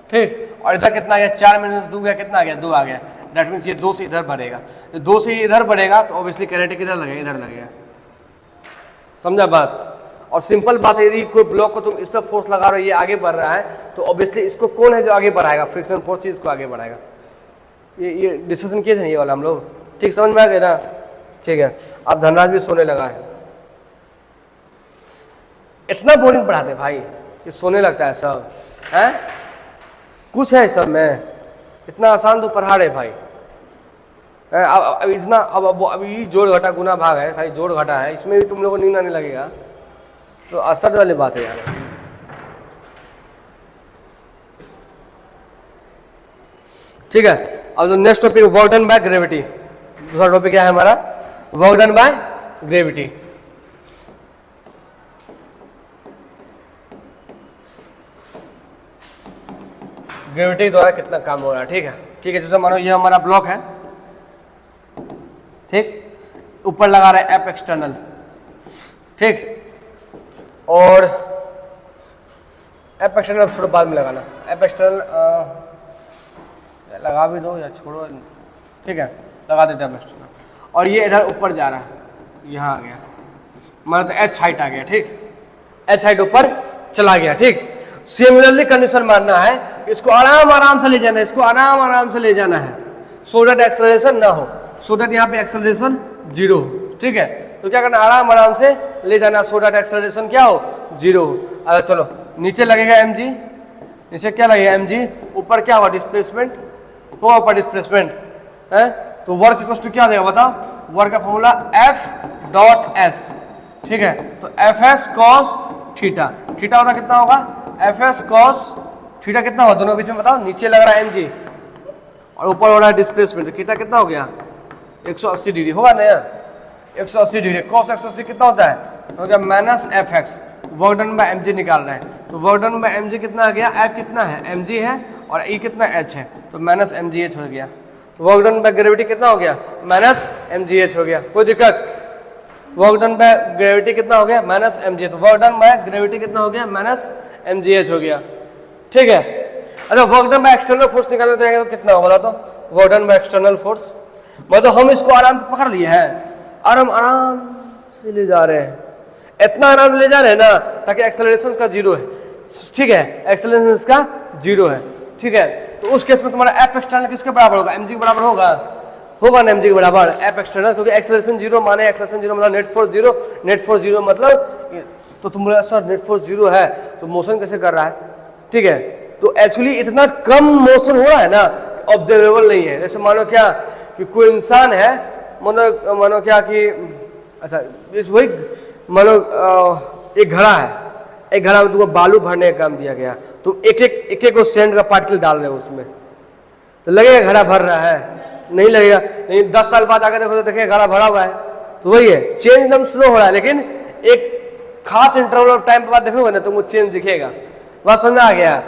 ठीक। और इधर कितना आ गया, 4 माइनस 2 गया, कितना आ गया, 2 आ गया। दैट मीन्स ये 2 से इधर बढ़ेगा, 2 से इधर बढ़ेगा तो ऑब्वियसली काइनेटिक इधर लगेगा, इधर लगेगा। समझा बात। और सिंपल बात है, यदि कोई ब्लॉक को तुम इस पर फोर्स लगा रहे हो, ये आगे बढ़ रहा है, तो ऑब्वियसली इसको कौन है जो आगे बढ़ाएगा, फ्रिक्शन फोर्स ही इसको आगे बढ़ाएगा। ये डिस्कशन किए थे ना ये वाला हम लोग, ठीक, समझ में आ गया ना, ठीक है। अब धनराज भी सोने लगा है, इतना बोरिंग पढ़ाते भाई, ये सोने लगता है सब है, कुछ है सब में, इतना आसान तो पढ़ा रहे भाई। अब इतना अब ये जोड़ घटा गुना भाग है, खाली जोड़ घटा है, इसमें भी तुम लोगों को नींद आने लगेगा, तो असर वाली बात है यार। ठीक है, अब जो next topic work done by gravity, दूसरा टॉपिक क्या है हमारा, work done by gravity. Gravity द्वारा कितना काम हो रहा है, ठीक है, ठीक है। जैसे मानो ये हमारा ब्लॉक है, ठीक, ऊपर लगा रहा है एफ एक्सटर्नल, ठीक, और एफ एक्सटर्नल छोड़ो बाद में लगाना, एफ एक्सटर्नल लगा भी दो या छोड़ो, ठीक है, लगा देते हैं एफ एक्सटर्नल। और ये इधर ऊपर जा रहा है, यहाँ आ गया, मतलब तो एच हाइट आ गया, ठीक, एच हाइट ऊपर चला गया, ठीक। सिमिलरली कंडीशन मानना है, इसको आराम से ले जाना है, इसको आराम से ले जाना है, सो दैट एक्सेलरेशन ना हो, सो दैट यहाँ पे एक्सेलरेशन 0, ठीक है। तो क्या करना, आराम से ले जाना, सो दैट एक्सेलरेशन क्या हो, 0। अरे चलो नीचे लगेगा mg, नीचे क्या लगेगा mg, ऊपर क्या हुआ डिस्प्लेसमेंट, तो ऊपर डिस्प्लेसमेंट है, तो वर्क इक्वल टू क्या देगा बताओ, वर्क का फॉर्मूला F.S, ठीक है। तो Fs cos थीटा, थीटा होगा कितना होगा, Fs cos थीटा कितना होगा, दोनों बीच में बताओ, नीचे लग रहा है mg और ऊपर हो रहा है डिस्प्लेसमेंट, तो थीटा कितना हो गया, 180 डिग्री होगा ना, 180 डिग्री, cos 180 कितना होता है, हो गया minus Fx, work done bye mg निकाल रहे हैं, तो वर्क डन बाय mg कितना आ गया, F कितना है, mg है, और E कितना h है, तो माइनस mgh हो गया। वर्क डन बाय ग्रेविटी कितना हो गया, माइनस mgh हो गया, कोई दिक्कत, वर्क डन बाय ग्रेविटी कितना हो गया, माइनस mgh, तो वर्क डन बाय ग्रेविटी कितना हो गया, माइनस mgh हो गया, ठीक है। अच्छा work done by external force निकालना चाहेंगे तो कितना होगा, तो work done by external force, मतलब हम इसको आराम से पकड़ लिए हैं, आराम से ले जा रहे हैं, इतना आराम से ले जा रहे हैं ना ताकि एक्सेलरेशन का 0 है, ठीक है, एक्सेलरेशन इसका 0 है, ठीक है। तो उस केस में तुम्हारा एफ एक्सटर्नल किसके बराबर होगा, mg के बराबर होगा, होगा ना mg के बराबर एफ एक्सटर्नल, क्योंकि एक्सेलरेशन जीरो माने एक्सेलरेशन जीरो मतलब net force zero, net force zero मतलब तो तुम बोले सर नेट फोर्स जीरो है तो मोशन कैसे कर रहा है, ठीक है। तो एक्चुअली इतना कम मोशन हो रहा है ना, ऑब्जर्वेबल नहीं है। जैसे मानो क्या कि कोई इंसान है, मानो क्या कि अच्छा वही मानो एक घड़ा है, एक घड़ा में तुमको बालू भरने का काम दिया गया, तुम एक एक को सेंट का पार्टिकल डाल रहे हो उसमें, तो लगेगा घड़ा भर रहा है? नहीं लगेगा। नहीं 10 साल बाद आकर देखो तो देखिए घड़ा भरा हुआ है। तो वही है, चेंज एकदम स्लो हो रहा है, लेकिन एक खास इंटरवल ऑफ टाइम के बाद देखोगे ना तुमको चेंज दिखेगा। बात समझ आ गया?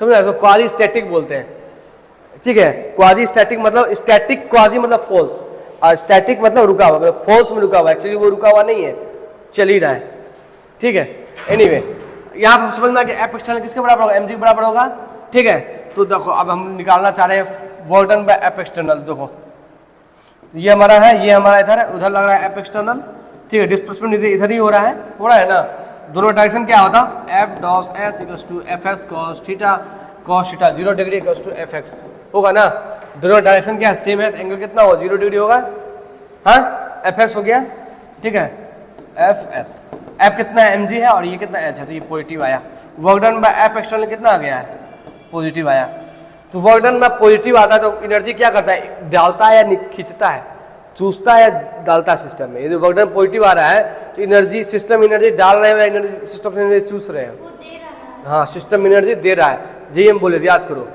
समझ आया? तो क्वाजी स्टैटिक बोलते हैं, ठीक है। क्वाजी स्टैटिक मतलब स्टैटिक, क्वाजी मतलब फोर्स, और स्टैटिक मतलब रुका हुआ, मतलब फोर्स में रुका हुआ। एक्चुअली वो रुका हुआ नहीं है, चल ही रहा है, ठीक है। एनीवे यहाँ पर समझ में आ गया एफ एक्सटर्नल किसके बराबर होगा, एमजी के बराबर होगा, ठीक है। तो देखो अब हम निकालना चाह रहे हैं work done by F external. देखो ये हमारा है, ये हमारा इधर है, उधर लग रहा है एफ एक्सटर्नल, ठीक है। डिस्प्लेसमेंट इधर ही हो रहा है ना। दोनों डायरेक्शन क्या होता, F dot S equals to F x cos theta 0 degree equals to F x होगा ना। दोनों डायरेक्शन क्या सेम है, एंगल कितना होगा 0 डिग्री होगा, हाँ एफ एक्स हो गया, ठीक है। एफ एस, एफ कितना है mg है और ये कितना h है, तो ये पॉजिटिव आया। Work done by F external कितना आ गया है, पॉजिटिव आया। तो वर्क डन में पॉजिटिव आता है तो एनर्जी क्या करता है, डालता है या खींचता है, चूसता है या डालता है सिस्टम में। यदि वर्क डन पॉजिटिव आ रहा है तो एनर्जी सिस्टम एनर्जी डाल रहे हैं, एनर्जी सिस्टम से एनर्जी चूस रहे हैं, हाँ सिस्टम एनर्जी दे रहा है। यही हम बोले, याद करो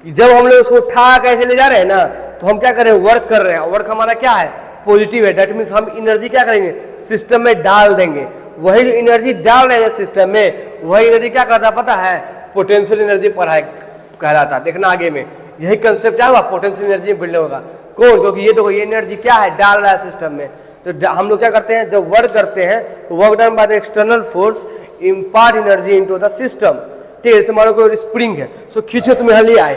कि जब हम लोग उसको उठा कैसे ले जा रहे हैं ना, तो हम क्या कर रहे हैं, वर्क कर रहे हैं। वर्क हमारा क्या है, पॉजिटिव है। डेट मीन्स हम एनर्जी क्या करेंगे, सिस्टम में डाल देंगे। वही जो एनर्जी डाल रहे हैं सिस्टम में, वही एनर्जी क्या करता है पता है, पोटेंशियल एनर्जी पढ़ाई कहलाता है। देखना आगे में यही कंसेप्ट क्या होगा, पोटेंशियल एनर्जी बिल्ड होगा। कौन, क्योंकि ये देखो ये एनर्जी क्या है, डाल रहा है सिस्टम में। तो हम लोग क्या करते हैं, जब वर्क करते हैं तो work done by the external force impart energy into the system, ठीक है। जैसे मान लो कोई स्प्रिंग है, तो खींचे तुम यहाँ ले आए,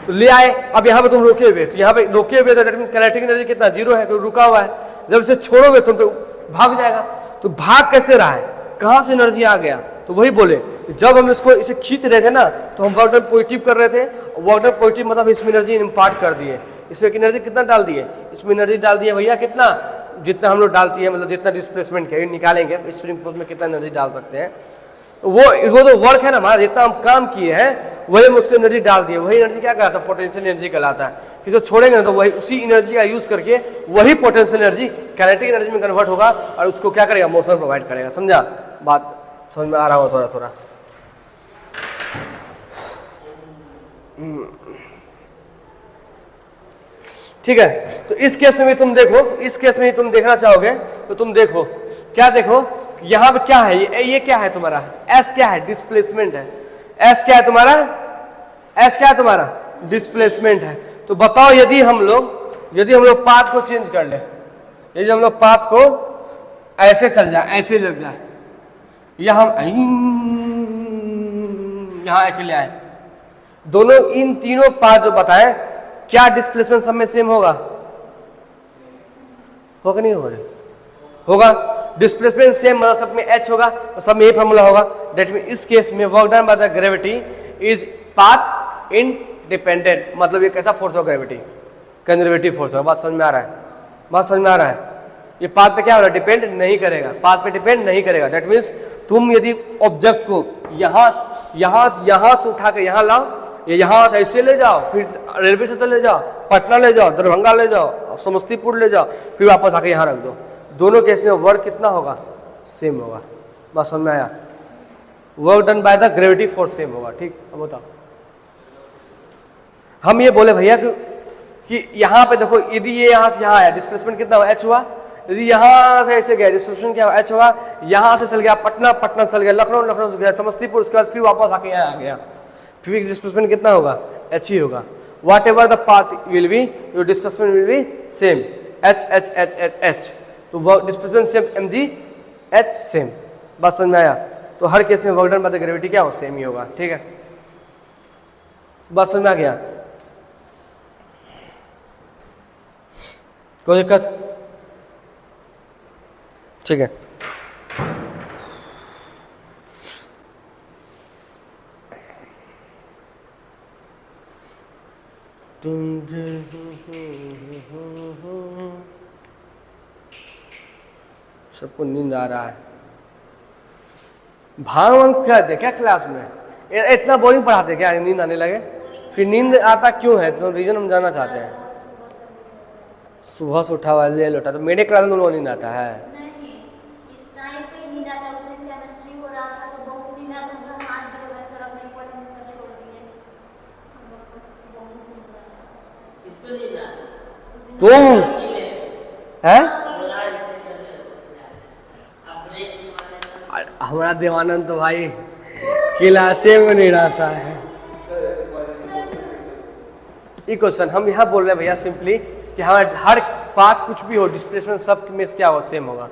तो ले आए, अब यहाँ पे तुम रोके हुए, तो यहाँ पे रोके हुए तो दैट मींस काइनेटिक एनर्जी कितना, 0 है, क्योंकि रुका हुआ है। जब इसे छोड़ोगे तुम तो भाग जाएगा। तो भाग कैसे रहा है, कहाँ से एनर्जी आ गया, तो वही बोले जब हम इसको इसे खींच रहे थे ना, तो हम वर्क डन पॉजिटिव कर रहे थे। वर्क डन पॉजिटिव मतलब इसमें एनर्जी इम्पार्ट कर दिए। इसमें एनर्जी कितना डाल दिए, इसमें एनर्जी डाल दिए भैया कितना, जितना हम लोग डालती है, मतलब जितना डिस्प्लेसमेंट है निकालेंगे स्प्रिंग फोर्स में कितना एनर्जी डाल सकते हैं। वो जो वर्क है ना हमारा, जितना हम काम किए हैं वही हम उसको एनर्जी डाल दिए। वही एनर्जी क्या कहलाता है, पोटेंशियल एनर्जी कहलाता है। फिर जो छोड़ेंगे ना तो वही उसी एनर्जी का यूज करके वही पोटेंशियल एनर्जी काइनेटिक एनर्जी में कन्वर्ट होगा और उसको क्या करेगा, मोशन प्रोवाइड करेगा। समझा, बात समझ में आ रहा होगा थोड़ा थोड़ा। ठीक है। तो इस केस में भी तुम देखो, इस केस में ही तुम देखना चाहोगे तो तुम देखो, क्या देखो यहाँ पे क्या है, ये क्या है तुम्हारा, एस क्या है, डिस्प्लेसमेंट है। एस क्या है तुम्हारा, एस क्या है तुम्हारा, डिस्प्लेसमेंट है। तो बताओ यदि हम लोग पाथ को चेंज कर ले, यदि हम लोग पाथ को ऐसे चल जाए, ऐसे लग जाए, यहाँ ऐसे ले आए, दोनों इन तीनों पाथ जो बताए, क्या डिस्प्लेसमेंट सब में सेम होगा, होगा नहीं होगा, होगा। डिस्प्लेसमेंट सेम मतलब सब में h होगा, तो सब में ये फॉर्मूला होगा। दैट मीन इस केस में work done by the gravity is path independent, मतलब ये कैसा फोर्स होगा, ग्रेविटी कंजर्वेटिव फोर्स होगा। बात समझ में आ रहा है, बात समझ में आ रहा है। ये पाथ पे क्या होगा, डिपेंड नहीं करेगा, पाथ पे डिपेंड नहीं करेगा। दैट मीन्स तुम यदि ऑब्जेक्ट को यहाँ से उठा के यहाँ लाओ, ये यहाँ से ऐसे ले जाओ, फिर रेलवे स्टेशन ले जाओ, पटना ले जाओ, दरभंगा ले जाओ, समस्तीपुर ले जाओ, फिर वापस आके यहाँ रख दो, दोनों केस में वर्क कितना होगा, सेम होगा। बस समझ में आया, work done by the gravity force same होगा। ठीक, अब बताओ हम ये बोले भैया कि यहाँ पे देखो, यदि ये यहाँ से यहाँ आया, डिस्प्लेसमेंट कितना हुआ, h हुआ। यदि यहाँ से ऐसे गया, डिस्प्लेसमेंट क्या हुआ, h होगा। यहाँ से चल गया पटना, पटना चल गया लखनऊ, लखनऊ से गया समस्तीपुर, उसके बाद फिर वापस आके यहाँ आ गया, फिर डिस्प्लेसमेंट कितना होगा, h ही होगा। What ever the path will be, your displacement will be same, h। तो displacement same mg, h same. बस समझ में आया। तो हर केस में work done by the gravity क्या हो, सेम ही होगा। ठीक है, बस समझ में आ गया, कोई दिक्कत? ठीक है, सबको नींद आ रहा है। भागवत कहते क्या क्लास में? इतना बोरिंग पढ़ाते क्या नींद आने लगे? फिर नींद आता क्यों है तो रीजन हम जानना चाहते हैं। सुबह से उठा हुआ ले लौटा, तो मेरे क्लास में लोगों नींद आता है। नहीं, इस टाइम पे नींद आता है। उस दिन केमिस्ट्री हो रहा था तो बहुत नींद आता था, हाथ जोड़ रहे सर अब नहीं पढ़ेंगे, सर छोड़ दिए। हम लोग को बहुत नींद आ रहा था। इसको नींद आता तुम है हमारा देवानंद तो भाई क्लासे में नहीं रहता है। ये क्वेश्चन हम यहाँ बोल रहे हैं भैया सिंपली कि हमारे हर पाथ कुछ भी हो डिस्प्लेसमेंट सब में क्या होगा सेम होगा।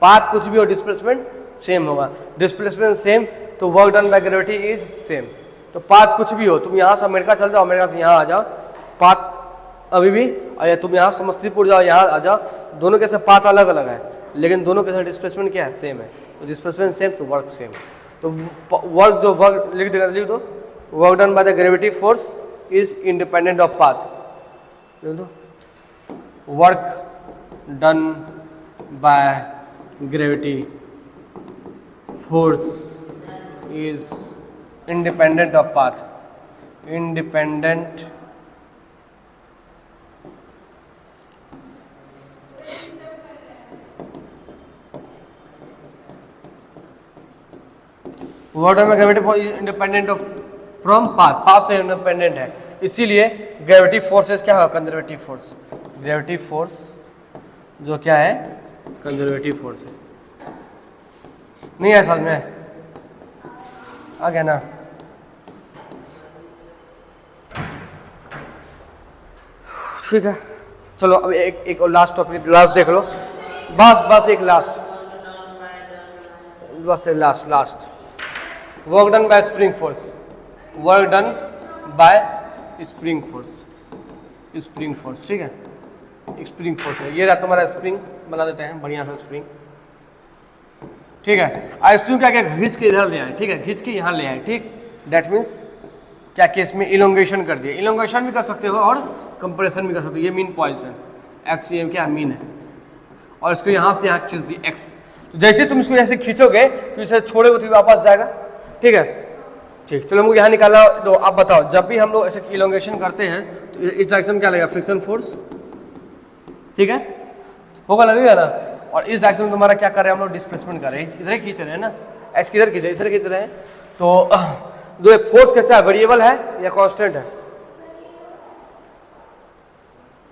पाथ कुछ भी हो डिस्प्लेसमेंट सेम होगा। डिस्प्लेसमेंट सेम तो work done by gravity is same. तो पाथ कुछ भी हो, तुम यहाँ से अमेरिका चल जाओ, अमेरिका से यहाँ आ जाओ, पाथ अभी भी, और तुम यहाँ समस्तीपुर जाओ, यहाँ आ जाओ, दोनों के साथ पाथ अलग अलग है लेकिन दोनों के साथ डिस्प्लेसमेंट क्या है सेम है। तो डिस्प्लेसमेंट सेम तो वर्क सेम। तो वर्क जो वर्क लिख दो work done by the gravity force is independent of path. लिख दो work done by gravity force is independent of path. Independent work done by gravity force is independent of from path. Path से independent है, इसीलिए gravity forces क्या होगा conservative force. Gravity force जो क्या है कंजर्वेटिव फोर्स है। नहीं है समझ में आ गया ना? ठीक है चलो अब एक और लास्ट टॉपिक लास्ट देख लो। बस एक last last work done by spring force. Work done by spring force. Spring force ठीक है, स्प्रिंग फोर्स है। ये रहा तुम्हारा स्प्रिंग, बना देते हैं बढ़िया सा स्प्रिंग। ठीक है, और स्प्रिंग क्या क्या घिस के इधर ले आए, ठीक है, घिस के यहाँ ले आए। ठीक, डेट मीन्स क्या केस में इलोंगेशन कर दिए। इलोंगेशन भी कर सकते हो और कंप्रेशन भी कर सकते हो। ये मीन पोजीशन एक्स, ये क्या मीन है, और इसको यहाँ से यहाँ खींच दी एक्स। तो जैसे तुम इसको ऐसे खींचोगे तो इसे छोड़ोगे तो वापस जाएगा। ठीक है, ठीक, चलो हमको यहाँ निकाला। तो आप बताओ जब भी हम लोग ऐसे इलोंगेशन करते हैं तो इस डायरेक्शन में क्या लगेगा फ्रिक्शन फोर्स। ठीक है, होगा लगेगा ना। और इस डायरेक्शन में तुम्हारा क्या कर रहे हैं हम लोग डिस्प्लेसमेंट कर रहे हैं, इधर ही खींच रहे हैं ना, एक्स किधर खींच रहे हैं, इधर खींच रहे हैं। तो जो फोर्स कैसा है, वेरिएबल है या कांस्टेंट है?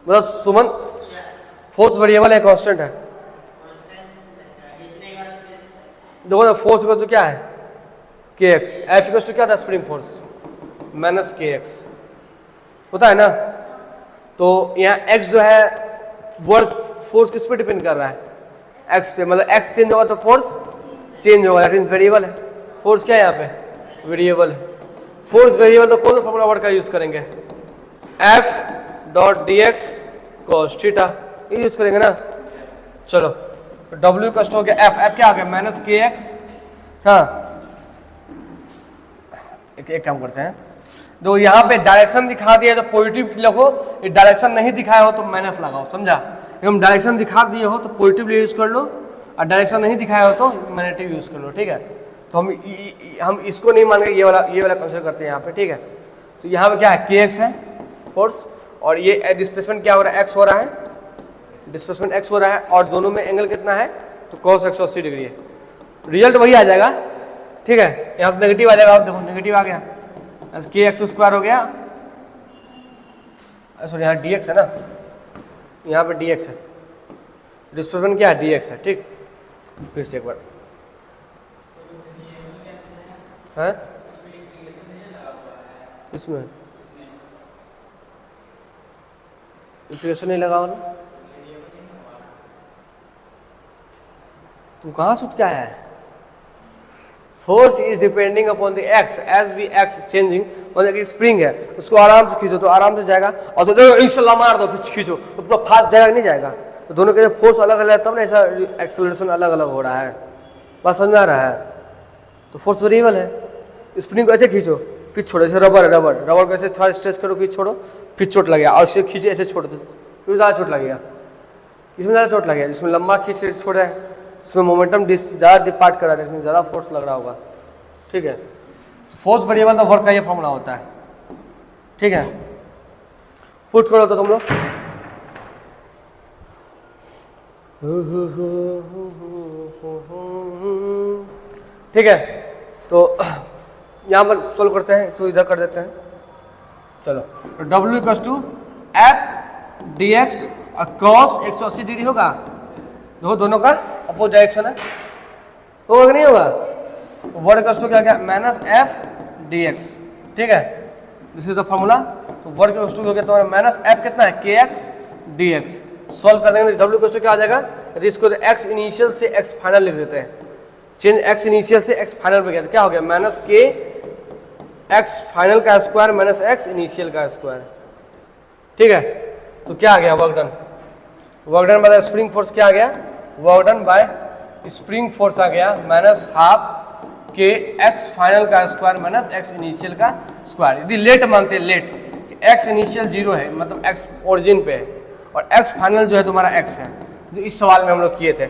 मतलब सुमन फोर्स वेरिएबल है कांस्टेंट है? देखो ना फोर्स का जो क्या है के एक्स, एफ इक्वल्स टू क्या था स्प्रिंग फोर्स माइनस के एक्स होता है ना। तो यहाँ एक्स जो है वर्क फोर्स किस पे डिपेंड कर रहा है, एक्स पे। मतलब एक्स चेंज होगा तो फोर्स चेंज होगा, दैट मींस वेरिएबल है। फोर्स क्या है यहाँ पे वेरिएबल है। फोर्स वेरिएबल तो कौन सा फॉर्मूला वर्ड का यूज करेंगे, F dot D x cos theta, ये यूज करेंगे ना। चलो डब्ल्यू कस्ट हो गया एफ, एफ क्या आ गया माइनस के एक्स। हाँ एक काम करते हैं, तो यहाँ पे डायरेक्शन दिखा दिया तो पॉजिटिव लिखो, डायरेक्शन नहीं दिखाया हो तो माइनस लगाओ, समझा। हम डायरेक्शन दिखा दिए हो तो पॉजिटिव यूज कर लो, और डायरेक्शन नहीं दिखाया हो तो नेगेटिव यूज कर लो। ठीक है, तो हम इसको नहीं मान के ये वाला कंसिडर करते हैं यहाँ पे। ठीक है, तो यहाँ पे क्या है के एक्स है फोर्स, और ये डिस्प्लेसमेंट क्या हो रहा है एक्स हो रहा है, डिस्प्लेसमेंट एक्स हो रहा है, और दोनों में एंगल कितना है तो cos 180 डिग्री है। रिजल्ट वही आ जाएगा। ठीक है, यहाँ से नेगेटिव आ जाएगा, आप देखो नेगेटिव आ गया, के एक्स स्क्वायर हो गया, सॉरी यहाँ डी एक्स है ना, यहाँ पे डी एक्स है, डिस्प्लेसमेंट क्या है डी एक्स है। ठीक, फिर से एक बार है इसमें इंटीग्रेशन नहीं लगा वाला, तुम कहाँ से उठ के आया है। Force is depending upon the x, as we x changing. मतलब कि स्प्रिंग है, उसको आराम से खींचो तो आराम से जाएगा, और तो इंशाल्लाह मार दो फिर खींचो तो पूरा फास्ट जाएगा, नहीं जाएगा। तो दोनों के फोर्स अलग अलग है, तब ना ऐसा एक्सेलरेशन अलग अलग हो रहा है। बात समझ में आ रहा है। तो फोर्स वेरिएबल है। स्प्रिंग को ऐसे खींचो फिर छोड़ो, जैसे रबर है, रबर को ऐसे थोड़ा स्ट्रेच करो फिर छोड़ो, फिर चोट लग गया और इसे खींचे ऐसे छोड़ दो तो ज़्यादा चोट लगेगा। किसमें ज़्यादा चोट लगेगा? जिसमें लंबा खींच के छोड़ रहा है, जिसमें मोमेंटम ज़्यादा डिपार्ट कर रहा है, जिसमें ज़्यादा फोर्स लग रहा होगा। ठीक है, फोर्स वेरिएबल ऑफ वर्क का ये फॉर्मूला होता है। ठीक है, पुट करो तो तुम लोग। ठीक है, तो यहाँ पर सोल्व करते हैं, तो इधर कर देते हैं। चलो, तो W equals to F D x और कॉस 180 डिग्री होगा। देखो दोनों का अपोज डायरेक्शन है, होगा कि नहीं होगा? वर्ड इक्वल्स टू क्या क्या माइनस एफ डी एक्स। ठीक है, दिस इज द फॉर्मूला। तो वर्ड इक्वल्स टू हो गया तुम्हारा माइनस एफ कितना है के एक्स डी एक्स। सॉल्व कर देंगे तो W इक्वल्स टू क्या आ जाएगा? यदि इसको एक्स इनिशियल से एक्स फाइनल लिख देते हैं, चेंज एक्स इनिशियल से एक्स फाइनल पे गया तो क्या हो गया? माइनस के एक्स फाइनल का स्क्वायर माइनस एक्स इनिशियल का स्क्वायर। ठीक है, तो क्या आ गया? Work done. Work done by spring force क्या आ गया? Work done by spring force आ गया माइनस हाफ के एक्स फाइनल का स्क्वायर माइनस एक्स इनिशियल का स्क्वायर। यदि लेट मांगते हैं, लेट एक्स इनिशियल 0 है मतलब एक्स ओरिजिन पे है और एक्स फाइनल जो है तुम्हारा एक्स है, जो इस सवाल में हम लोग किए थे।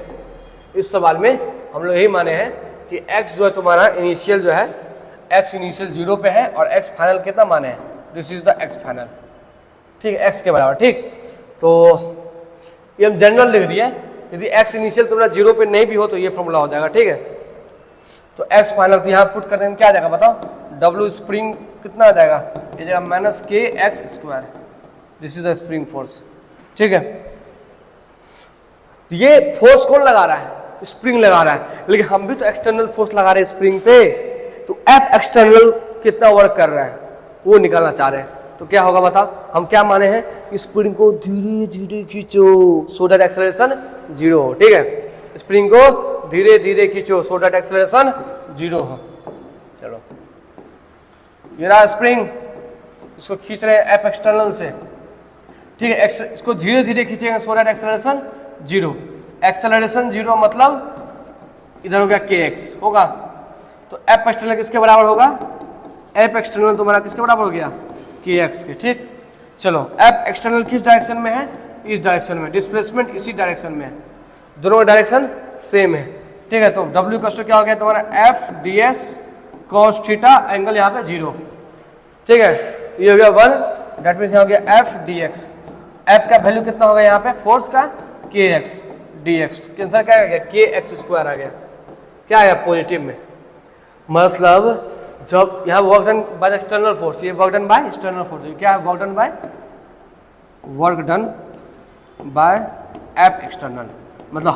इस सवाल में हम लोग यही माने हैं कि एक्स जो है तुम्हारा इनिशियल जो है एक्स इनिशियल 0 पे है और एक्स फाइनल कितना माने हैं? This is the x final. ठीक है, एक्स के बराबर। ठीक, तो ये हम जनरल लिख दिए। यदि एक्स इनिशियल तुम्हारा 0 पे नहीं भी हो तो ये फॉर्मूला हो जाएगा। ठीक है, तो एक्स फाइनल तो यहाँ पुट कर देंगे, क्या आ जाएगा बताओ? W स्प्रिंग कितना आ जाएगा? ये जाएगा माइनस के x square. This is the spring force. ठीक है, ये फोर्स कौन लगा रहा है? स्प्रिंग लगा रहा है, लेकिन हम भी तो एक्सटर्नल फोर्स लगा रहे हैं स्प्रिंग पे। तो एफ एक्सटर्नल कितना वर्क कर रहा है वो निकालना चाह रहे हैं। तो क्या होगा बताओ? हम क्या माने हैं कि स्प्रिंग को धीरे धीरे खींचो सो दैट एक्सेलरेशन 0 हो। ठीक है, स्प्रिंग को धीरे धीरे खींचो सो दैट एक्सेलरेशन 0 हो। चलो, ये रहा स्प्रिंग, इसको खींच रहे हैं एफ एक्सटर्नल से। ठीक है, इसको धीरे धीरे खींचेंगे सो दैट एक्सेलरेशन 0। एक्सेलरेशन 0 मतलब इधर हो गया के एक्स होगा, तो एफ एक्सटर्नल किसके बराबर होगा? एफ एक्सटर्नल तुम्हारा किसके बराबर हो गया? के एक्स के। ठीक, चलो, एफ एक्सटर्नल किस डायरेक्शन में है? इस डायरेक्शन में। डिस्प्लेसमेंट इसी डायरेक्शन में है, दोनों डायरेक्शन सेम है। ठीक है, तो W का क्या हो गया तुम्हारा? F D S cos theta, angle यहाँ पे 0। ठीक है, ये हो गया 1, दैट मीन्स यहाँ हो गया एफ डी एक्स। एफ का वैल्यू कितना होगा यहाँ पे? फोर्स का के एक्स डी एक्स। कैंसर क्या आ गया? के एक्स स्क्वायर आ गया। क्या आया? पॉजिटिव में। मतलब जब यहाँ work done by external force, ये work done by external force, क्या है? Work done by work done by F external. मतलब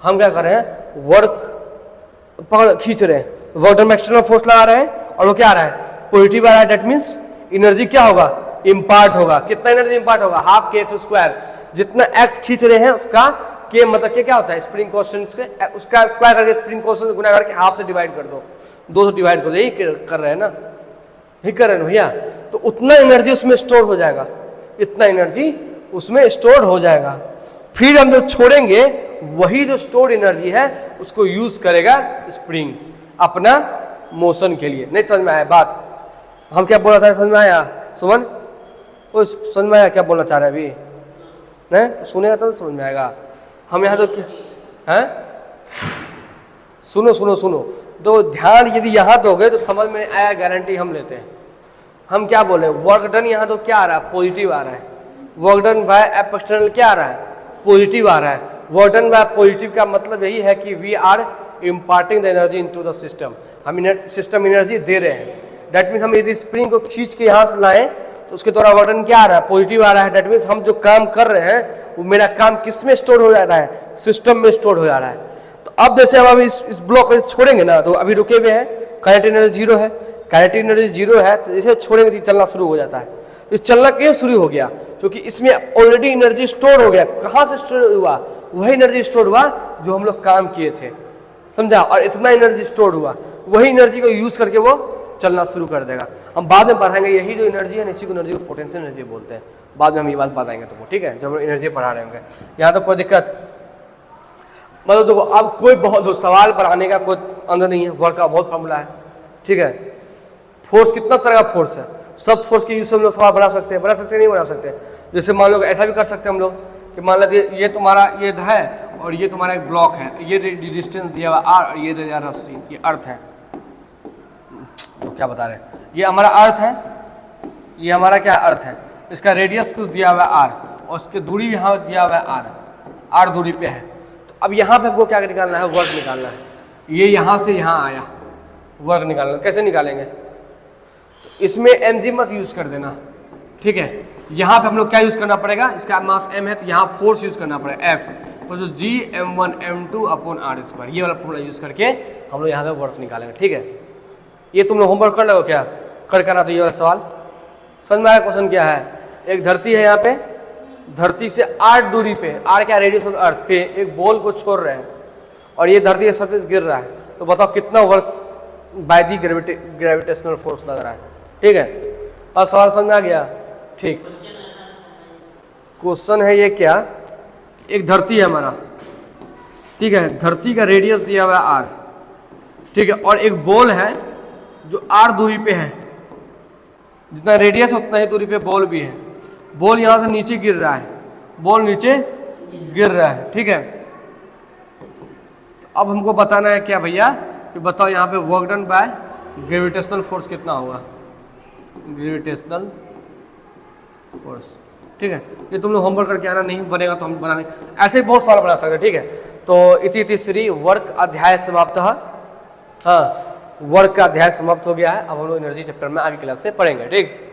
हम क्या कर रहे हैं? वर्क पकड़ खींच रहे हैं, work done by external force लगा रहे हैं और वो क्या आ रहा है? पॉजिटिव आ रहा है। दैट मीन्स एनर्जी क्या होगा? इम्पार्ट होगा। कितना एनर्जी इम्पार्ट होगा? हाफ के एक्स स्क्वायर। जितना एक्स खींच रहे हैं उसका के मतलब क्या होता है? स्प्रिंग कांस्टेंट से उसका स्क्वायर करके स्प्रिंग कांस्टेंट से गुना करके हाफ से डिवाइड कर दो, 2 से डिवाइड कर दो। यही कर रहे हैं ना, यही कर रहे हैं भैया। तो उतना एनर्जी उसमें स्टोर हो जाएगा, इतना एनर्जी उसमें स्टोर हो जाएगा। फिर हम जो छोड़ेंगे वही जो स्टोर्ड एनर्जी है उसको यूज करेगा स्प्रिंग अपना मोशन के लिए। नहीं समझ में आया बात? हम क्या बोला था, समझ में आया सुमन? वो समझ में आया क्या बोलना चाह रहे हैं अभी? नहीं तो सुनेगा तो समझ में आएगा। हम यहाँ तो क्या है, सुनो सुनो सुनो, तो ध्यान यदि यहाँ दोगे तो समझ में आया, गारंटी हम लेते हैं। हम क्या बोले? वर्क डन यहाँ तो क्या आ रहा है? पॉजिटिव आ रहा है। Work done by F external क्या आ रहा है? पॉजिटिव आ रहा है। वर्क डन बाय पॉजिटिव का मतलब यही है कि we are imparting the energy into the system. हम सिस्टम एनर्जी दे रहे हैं। दैट मीन्स हम यदि स्प्रिंग को खींच के यहाँ से लाएं तो उसके द्वारा वर्क डन क्या आ रहा है? पॉजिटिव आ रहा है। दैट मीन्स हम जो काम कर रहे हैं वो मेरा काम किस में स्टोर हो जा रहा है? सिस्टम में स्टोर हो जा रहा है। तो अब जैसे हम इस ब्लॉक को छोड़ेंगे ना, तो अभी रुके हुए हैं, काइनेटिक एनर्जी 0 है, काइनेटिक एनर्जी 0 है, तो जैसे छोड़ेंगे तो चलना शुरू हो जाता है। तो चलना क्यों शुरू हो गया? क्योंकि इसमें ऑलरेडी एनर्जी स्टोर हो गया। कहाँ से स्टोर हुआ? वही एनर्जी स्टोर हुआ जो हम लोग काम किए थे, समझा? और इतना एनर्जी स्टोर हुआ, वही एनर्जी को यूज करके वो चलना शुरू कर देगा। हम बाद में पढ़ाएंगे यही जो एनर्जी है, इसी को एनर्जी को पोटेंशियल एनर्जी बोलते हैं। बाद में हम ये बात बताएंगे तुमको, ठीक है, जब हम एनर्जी पढ़ा रहे होंगे। यहाँ तो कोई दिक्कत मतलब देखो, अब कोई बहुत सवाल पढ़ाने का कोई अंदर नहीं है, वर्क का बहुत फॉर्मूला है, ठीक है। फोर्स कितना तरह का फोर्स है, सब फोर्स के यूज से हम लोग सवाल बना सकते हैं, नहीं बना सकते। जैसे मान लो ऐसा भी कर सकते हैं हम लोग कि मान लीजिए ये तुम्हारा ये है और ये तुम्हारा एक ब्लॉक है, ये डिस्टेंस दिया हुआ आर और ये दिया रस्सी, ये अर्थ है, तो क्या बता रहे हैं, ये हमारा अर्थ है, ये हमारा क्या अर्थ है, इसका रेडियस कुछ दिया हुआ है आर और उसकी दूरी यहाँ दिया हुआ है आर दूरी पे है। तो अब यहाँ पे हमको क्या निकालना है, वर्क निकालना है। ये यहाँ से यहाँ आया, वर्क निकालना, कैसे निकालेंगे, इसमें mg मत यूज कर देना, ठीक है। यहाँ पे हम लोग क्या यूज करना पड़ेगा, इसका मास m है तो यहाँ फोर्स यूज करना पड़ेगा F, तो जो G m1 m2 upon r square, ये वाला फॉर्मूला यूज करके हम लोग यहाँ पे वर्क निकालेंगे, ठीक है। ये तुम लोग होमवर्क कर लो क्या, कर करना। तो ये वाला सवाल समझ में आया, क्वेश्चन क्या है, एक धरती है यहाँ पे, धरती से 8 दूरी पे, r क्या रेडियस ऑफ अर्थ पे एक बॉल को छोड़ रहे हैं और ये धरती के सरफेस गिर रहा है, तो बताओ कितना work by the gravitational force लग रहा है, ठीक है। अब सवाल समझ में आ गया, ठीक। क्वेश्चन है ये क्या, एक धरती है हमारा, ठीक है, धरती का रेडियस दिया हुआ है r, ठीक है, और एक बॉल है जो r दूरी पे है, जितना रेडियस उतना ही दूरी पे बॉल भी है, बॉल यहाँ से नीचे गिर रहा है, बॉल नीचे गिर रहा है, ठीक है। तो अब हमको बताना है क्या भैया, कि बताओ यहाँ पे work done by gravitational force कितना होगा, ग्रेविटेशनल फोर्स, ठीक है। ये तुम लोग होमवर्क करके आना, नहीं बनेगा तो हम बनाने, ऐसे ही बहुत सारा बना सकते हैं, ठीक है। तो इति श्री वर्क अध्याय समाप्त है, हाँ, वर्क का अध्याय समाप्त हो गया है। अब हम लोग एनर्जी चैप्टर में आगे क्लास से पढ़ेंगे, ठीक।